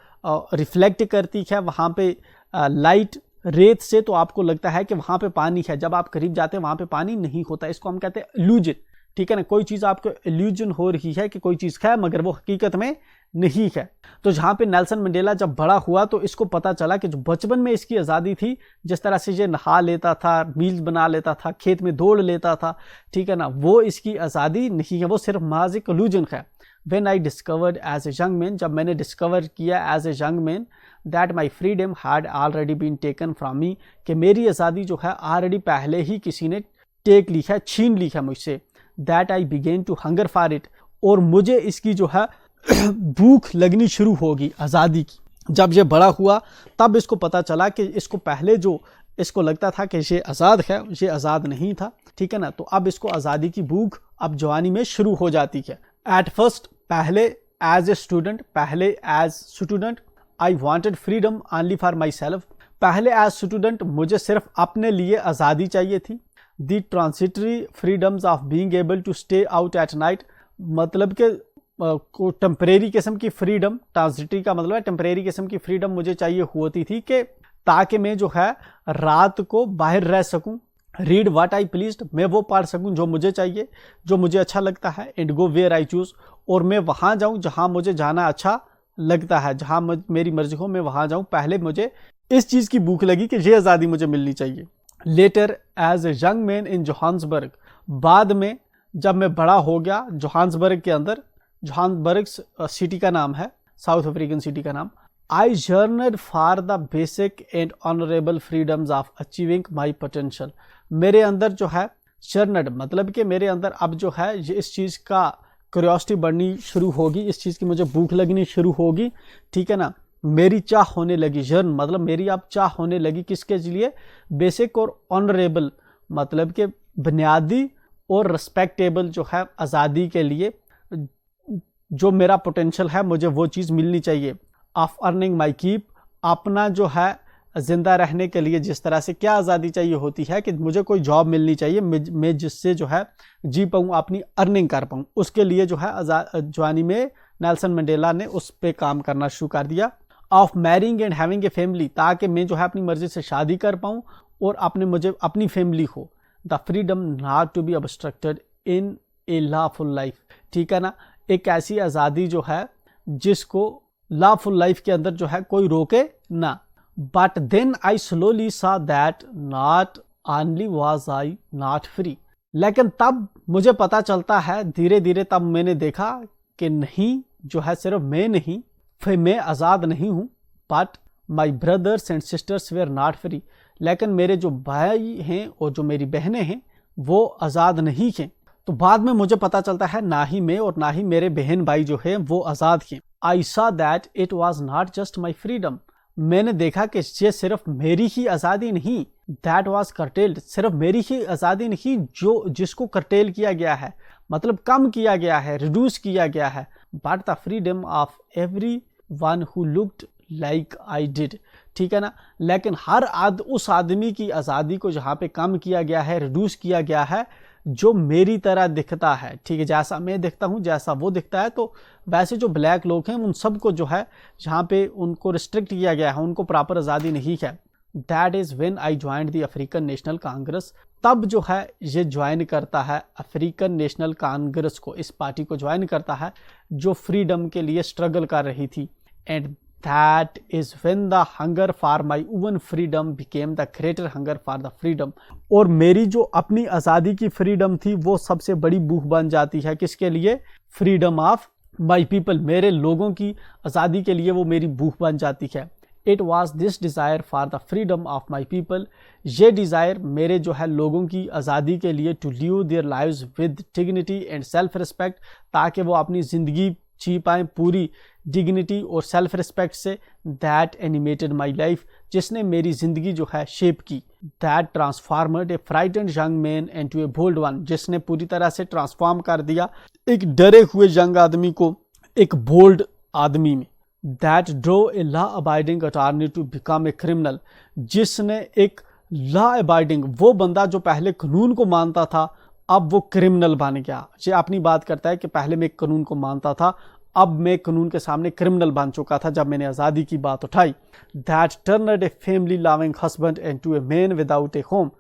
रिफ्लेक्ट करती है वहां पे लाइट रेत से, तो आपको लगता है कि वहां पे पानी है। जब आप करीब जाते हैं वहां पे पानी नहीं होता। इसको हम कहते हैं इल्यूजन। ठीक है ना। कोई चीज आपको इल्यूजन हो रही है कि कोई चीज है मगर वो हकीकत में नहीं है। तो जहां पे नेल्सन मंडेला जब बड़ा हुआ तो इसको पता चला कि जो बचपन में इसकी आज़ादी थी, जिस तरह से ये नहा लेता था, मील्स बना लेता था, खेत में दौड़ लेता था, ठीक है ना, वो इसकी आज़ादी नहीं है, वो सिर्फ महज एक इल्यूजन है। When I discovered as a young man, जब मैंने डिस्कवर किया as a young man that my freedom had already been taken from me, कि मेरी आज़ादी जो है ऑलरेडी पहले ही किसी ने टेक ली है, छीन ली है मुझसे। That I began to hunger for it, और मुझे इसकी जो है भूख लगनी शुरू होगी आज़ादी की। जब ये बड़ा हुआ तब इसको पता चला कि इसको पहले जो इसको लगता था कि ये आज़ाद है, ये आज़ाद नहीं था। ठीक है ना। तो अब इसको आज़ादी की भूख अब जवानी में शुरू हो जाती है। एट फर्स्ट, पहले as a student, I wanted freedom only for myself. पहले एज स्टूडेंट मुझे सिर्फ अपने लिए आज़ादी चाहिए थी। The transitory freedoms of being able to stay out at night, मतलब कि को टेम्परेरी किस्म की फ्रीडम, ट्रांसिटरी का मतलब है टेम्परेरी किस्म की फ्रीडम मुझे चाहिए होती थी कि ताकि मैं जो है रात को बाहर रह सकूं। रीड व्हाट आई प्लीज्ड, मैं वो पढ़ सकूं जो मुझे चाहिए, जो मुझे अच्छा लगता है। And go where I choose, और मैं वहाँ जाऊँ जहाँ मुझे जाना अच्छा लगता है, जहाँ मेरी मर्जी हो मैं वहाँ जाऊँ। पहले मुझे इस चीज़ की भूख लगी कि ये आज़ादी मुझे मिलनी चाहिए। Later as a young man in Johannesburg, बाद में जब मैं बड़ा हो गया जोहान्सबर्ग के अंदर, जोहान्सबर्ग सिटी का नाम है, साउथ अफ्रीकन सिटी का नाम। I yearned for the basic and honourable freedoms of achieving my potential. मेरे अंदर जो है जर्नड मतलब कि मेरे अंदर अब जो है ये इस चीज़ का क्यूरियोसिटी बढ़नी शुरू होगी, इस चीज़ की मुझे भूख लगनी शुरू होगी। ठीक है ना। मेरी चाह होने लगी, जर्न मतलब मेरी अब चाह होने लगी किसके लिए, बेसिक और ऑनरेबल मतलब कि बुनियादी और रिस्पेक्टेबल जो है आज़ादी के लिए, जो मेरा पोटेंशियल है मुझे वो चीज़ मिलनी चाहिए। ऑफ अर्निंग माई कीप, अपना जो है ज़िंदा रहने के लिए जिस तरह से क्या आज़ादी चाहिए होती है कि मुझे कोई जॉब मिलनी चाहिए, मैं जिससे जो है जी पाऊँ, अपनी अर्निंग कर पाऊँ, उसके लिए जो है जवानी में नेल्सन मंडेला ने उस पर काम करना शुरू कर दिया। Of marrying and having a family, ताकि मैं जो है अपनी मर्जी से शादी कर पाऊँ और मुझे अपनी फैमिली हो। The freedom not to be obstructed in a lawful life, ठीक है ना। एक ऐसी आज़ादी जो है जिसको लॉफुल लाइफ के अंदर जो है कोई रोके ना। बट देन आई स्लोली सा that not only was I not free, लेकिन तब मुझे पता चलता है धीरे धीरे, तब मैंने देखा कि नहीं जो है सिर्फ मैं नहीं, फिर मैं आज़ाद नहीं हूँ, but my brothers and sisters were not free, लेकिन मेरे जो भाई हैं और जो मेरी बहनें हैं वो आज़ाद नहीं हैं। तो बाद में मुझे पता चलता है ना ही मैं और ना ही मेरे बहन भाई जो हैं वो आज़ाद हैं। आई सा that it was not just my freedom, मैंने देखा कि ये सिर्फ मेरी ही आज़ादी नहीं, दैट वॉज कर्टेल्ड, सिर्फ मेरी ही आज़ादी नहीं जो जिसको कर्टेल किया गया है, मतलब कम किया गया है, रिड्यूस किया गया है, but the freedom of every one who looked like I did, ठीक है ना। लेकिन हर उस आदमी की आज़ादी को जहाँ पे कम किया गया है, रिड्यूस किया गया है, जो मेरी तरह दिखता है, ठीक है, जैसा मैं दिखता हूँ जैसा वो दिखता है। तो वैसे जो ब्लैक लोग हैं उन सबको जो है जहाँ पे उनको रिस्ट्रिक्ट किया गया है, उनको प्रॉपर आज़ादी नहीं है। That is when I joined the African national Congress, तब जो है ये ज्वाइन करता है अफ्रीकन नेशनल कांग्रेस को, इस पार्टी को ज्वाइन करता है जो फ्रीडम के लिए स्ट्रगल कर रही थी। And that is when the hunger for my own freedom became the greater hunger for the freedom, और मेरी जो अपनी आज़ादी की फ्रीडम थी वो सबसे बड़ी भूख बन जाती है किसके लिए, फ्रीडम ऑफ माई पीपल, मेरे लोगों की आज़ादी के लिए वो मेरी भूख बन जाती है। It was this desire for the freedom of my people, ये डिज़ायर मेरे जो है लोगों की आज़ादी के लिए, to live their lives with dignity and self respect, ताकि वो अपनी ज़िंदगी जी पाएँ पूरी डिग्निटी और सेल्फ रिस्पेक्ट से। दैट एनिमेटेड माई लाइफ, जिसने मेरी ज़िंदगी जो है शेप की। That transformed a frightened young man into a bold one, जिसने पूरी तरह से ट्रांसफॉर्म कर दिया एक डरे हुए यंग आदमी को एक बोल्ड आदमी में। That drove a law abiding attorney to become a criminal, जिसने एक लॉ अबाइडिंग, वो बंदा जो पहले कानून को मानता था अब वो क्रिमिनल बन गया। ये अपनी बात करता है कि पहले मैं कानून को मानता था, अब मैं कानून के सामने क्रिमिनल बन चुका था जब मैंने आज़ादी की बात उठाई। That turned a family loving husband into a man without A home,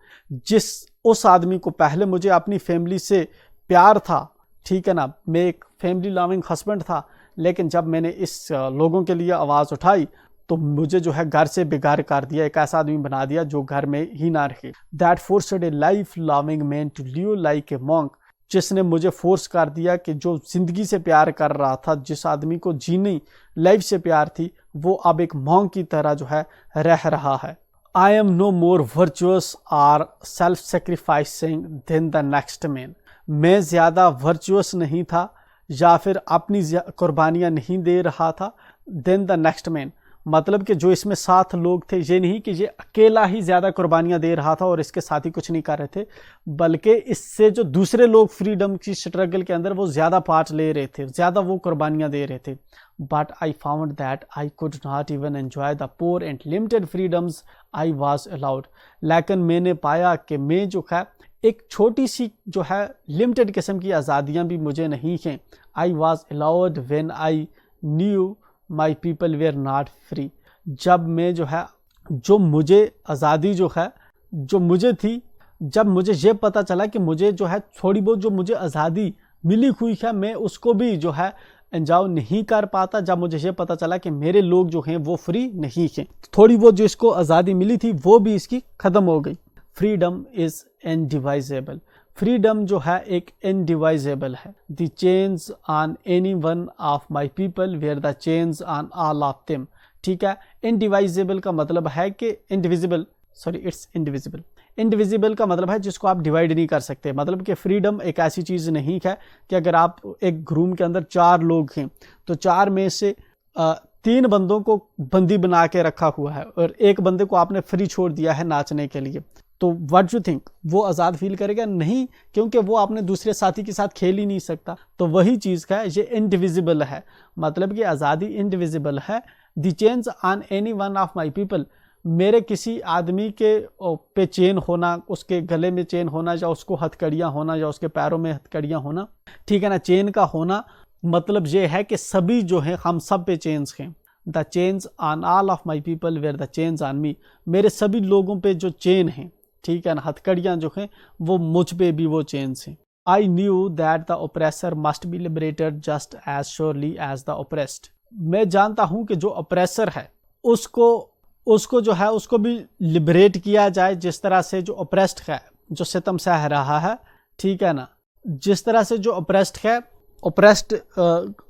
जिस उस आदमी को पहले मुझे अपनी फैमिली से प्यार था, ठीक है ना, मैं एक फैमिली लविंग हस्बैंड था, लेकिन जब मैंने इस लोगों के लिए आवाज़ उठाई तो मुझे जो है घर से बेघर कर दिया, एक ऐसा आदमी बना दिया जो घर में ही ना रहे। That forced a life loving man to live like a monk, जिसने मुझे फोर्स कर दिया कि जो ज़िंदगी से प्यार कर रहा था, जिस आदमी को जीनी लाइफ से प्यार थी, वो अब एक मॉन्क की तरह जो है रह रहा है। I am no more virtuous or self sacrificing than the next man, मैं ज़्यादा वर्चुअस नहीं था या फिर अपनी कुर्बानियाँ नहीं दे रहा था देन द नेक्स्ट मैन, मतलब कि जो इसमें 7 लोग थे, ये नहीं कि ये अकेला ही ज़्यादा कुर्बानियाँ दे रहा था और इसके साथ ही कुछ नहीं कर रहे थे, बल्कि इससे जो दूसरे लोग फ्रीडम की स्ट्रगल के अंदर वो ज़्यादा पार्ट ले रहे थे, ज़्यादा वो कुर्बानियाँ दे रहे थे। But I found that I could not even enjoy the poor and limited freedoms I was allowed, लेकिन मैंने पाया कि मैं जो है एक छोटी सी जो है लिमिटेड किस्म की आज़ादियाँ भी मुझे नहीं हैं। I was allowed when I knew my people were not free, जब मैं जो है, जो मुझे आज़ादी जो है जो मुझे थी, जब मुझे ये पता चला कि मुझे जो है थोड़ी बहुत जो मुझे आज़ादी मिली हुई है मैं उसको भी जो है एंजॉय नहीं कर पाता, जब मुझे ये पता चला कि मेरे लोग जो हैं वो फ्री नहीं हैं, थोड़ी बहुत जो इसको आज़ादी मिली थी वो भी इसकी ख़त्म हो गई। फ्रीडम इज़ इनडिवाइजेबल, फ्रीडम जो है एक इनडिवाइजेबल है। The chains on any one of my people were the chains on all of them, ठीक है। इनडिवाइजेबल का मतलब है कि indivisible, sorry it's indivisible, indivisible का मतलब है जिसको आप डिवाइड नहीं कर सकते, मतलब कि फ्रीडम एक ऐसी चीज़ नहीं है कि अगर आप एक रूम के अंदर 4 लोग हैं तो 4 में से 3 बंदों को बंदी बना के रखा हुआ है और एक बंदे को आपने फ्री छोड़ दिया है नाचने के लिए, तो व्हाट यू थिंक, वो आज़ाद फील करेगा? नहीं, क्योंकि वो अपने दूसरे साथी के साथ खेल ही नहीं सकता। तो वही चीज़ का ये इनडिविजिबल है, मतलब कि आज़ादी इनडिविजिबल है। The chains on any one of my people, मेरे किसी आदमी के पे चेन होना, उसके गले में चेन होना या उसको हथकड़ियाँ होना या उसके पैरों में हथकड़ियाँ होना, ठीक है ना, चेन का होना मतलब ये है कि सभी जो है हम सब पे चेन्स हैं। The chains on all of my people were the chains on me, मेरे सभी लोगों पे जो चेन हैं, ठीक है ना, हथकड़ियाँ जो हैं वो मुझ पे भी वो चेन्स हैं। I knew that the oppressor must be liberated just as surely as the oppressed, मैं जानता हूँ कि जो ओप्रेसर है उसको जो है उसको भी लिबरेट किया जाए जिस तरह से जो ओप्रेस्ड है, जो सितम सह रहा है, ठीक है ना, जिस तरह से जो ओप्रेस्ड है, ओप्रेस्ड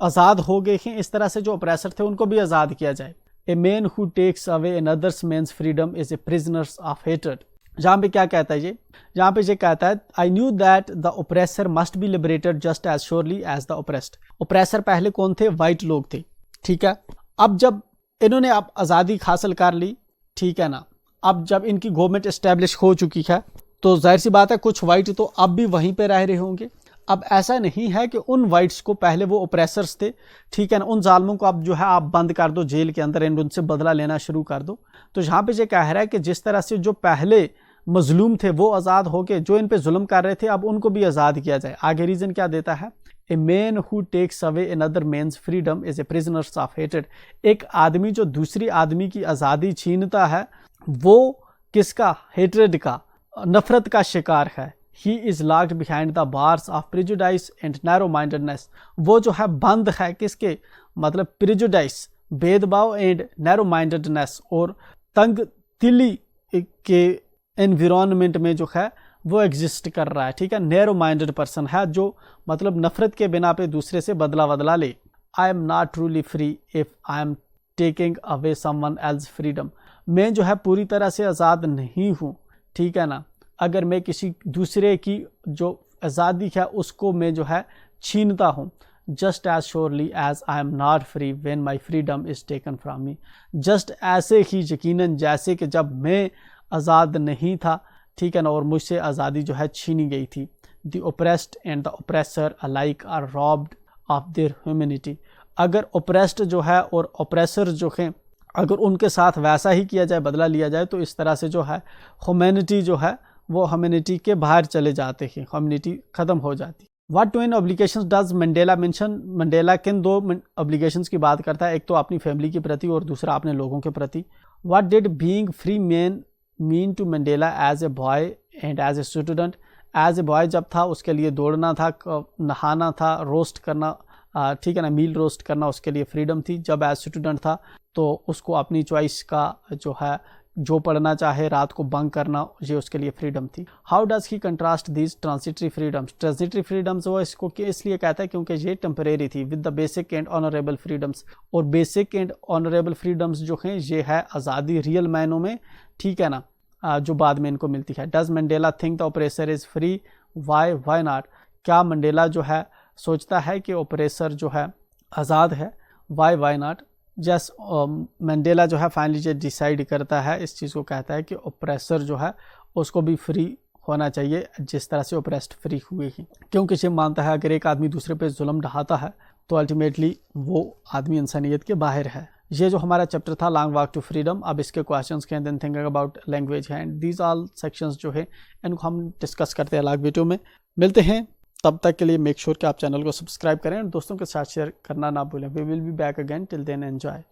आज़ाद हो गए हैं, इस तरह से जो ओप्रेसर थे उनको भी आज़ाद किया जाए। A man who takes away another's man's freedom is a prisoners of hatred, जहाँ पे क्या कहता है ये, यहाँ पे ये कहता है I knew that the oppressor must be liberated just as surely as the oppressed. Oppressor पहले कौन थे? वाइट लोग थे, ठीक है। अब जब इन्होंने अब आज़ादी हासिल कर ली, ठीक है ना, अब जब इनकी गवर्नमेंट इस्टेब्लिश हो चुकी है तो जाहिर सी बात है कुछ वाइट तो अब भी वहीं पे रह रहे होंगे। अब ऐसा नहीं है कि उन वाइट्स को, पहले वो ओप्रेसर्स थे, ठीक है ना, उन जालमों को अब जो है आप बंद कर दो जेल के अंदर एंड उनसे बदला लेना शुरू कर दो। तो यहाँ पे ये कह रहा है कि जिस तरह से जो पहले मजलूम थे वो आज़ाद हो के जो इन पे जुल्म कर रहे थे अब उनको भी आज़ाद किया जाए। आगे रीज़न क्या देता है? A man who takes away another man's freedom is a prisoners of hatred, एक आदमी जो दूसरी आदमी की आज़ादी छीनता है वो किसका? हेट्रेड का, नफरत का शिकार है। He is locked behind the bars of prejudice and narrow mindedness, वो जो है बंद है किसके? मतलब प्रिजुडाइस, भेदभाव, एंड नैरो माइंडेडनेस, और तंग दिली के एनवायरनमेंट में जो है वो एग्जिस्ट कर रहा है, ठीक है। नैरो माइंडेड पर्सन है जो मतलब नफरत के बिना पे दूसरे से बदला ले। आई am not truly free if I am taking away someone else freedom. मैं जो है पूरी तरह से आज़ाद नहीं हूँ, ठीक है ना, अगर मैं किसी दूसरे की जो आज़ादी है उसको मैं जो है छीनता हूँ। Just as surely as I am not free when my freedom is taken from me. Just ऐसे ही यकीनन जैसे कि जब मैं आज़ाद नहीं था, ठीक है ना, और मुझसे आज़ादी जो है छीनी गई थी। The oppressed and the oppressor alike are robbed of their humanity. अगर ओप्रेस्ड जो है और ओप्रेसर जो हैं, अगर उनके साथ वैसा ही किया जाए, बदला लिया जाए, तो इस तरह से जो है ह्यूमैनिटी जो है वो ह्यूमैनिटी के बाहर चले जाते हैं, ह्यूमैनिटी ख़त्म हो जाती। What two in obligations does Mandela mention. Mandela किन दो ऑब्लिगेशंस की बात करता है, एक तो अपनी फैमिली के प्रति और दूसरा अपने लोगों के प्रति। What did being free man mean to Mandela as a boy and as a student. As a boy जब था उसके लिए दौड़ना था, नहाना था, रोस्ट करना, ठीक है ना, मील रोस्ट करना उसके लिए फ्रीडम थी। जब एज स्टूडेंट था तो उसको अपनी चॉइस का जो है, जो पढ़ना चाहे, रात को बंक करना, ये उसके लिए फ्रीडम थी। How does he contrast these transitory freedoms. Transitory freedoms वो इसको इसलिए कहता है क्योंकि ये टेम्परेरी थी, with the basic and honourable freedoms. और बेसिक एंड ऑनरेबल फ्रीडम्स जो हैं ये है आज़ादी रियल मायनों में, ठीक है ना, जो बाद में इनको मिलती है। Does Mandela think the oppressor is free, why not. क्या मंडेला जो है सोचता है कि ओप्रेसर जो है आज़ाद है, वाई नॉट। जस मंडेला जो है फाइनली जो डिसाइड करता है, इस चीज़ को कहता है कि ओप्रेसर जो है उसको भी फ्री होना चाहिए जिस तरह से ओप्रेस्ड फ्री हुए ही, क्योंकि ये मानता है अगर एक आदमी दूसरे पे जुल्म ढहाता है तो अल्टीमेटली वो आदमी इंसानियत के बाहर है। ये जो हमारा चैप्टर था लॉन्ग वॉक टू फ्रीडम, अब इसके क्वेश्चंस के देन थिंकिंग अबाउट लैंग्वेज है, एंड दीज ऑल सेक्शंस जो है इनको हम डिस्कस करते हैं अलग वीडियो में। मिलते हैं, तब तक के लिए मेक श्योर कि आप चैनल को सब्सक्राइब करें और दोस्तों के साथ शेयर करना ना भूलें। We will be back again, till then enjoy.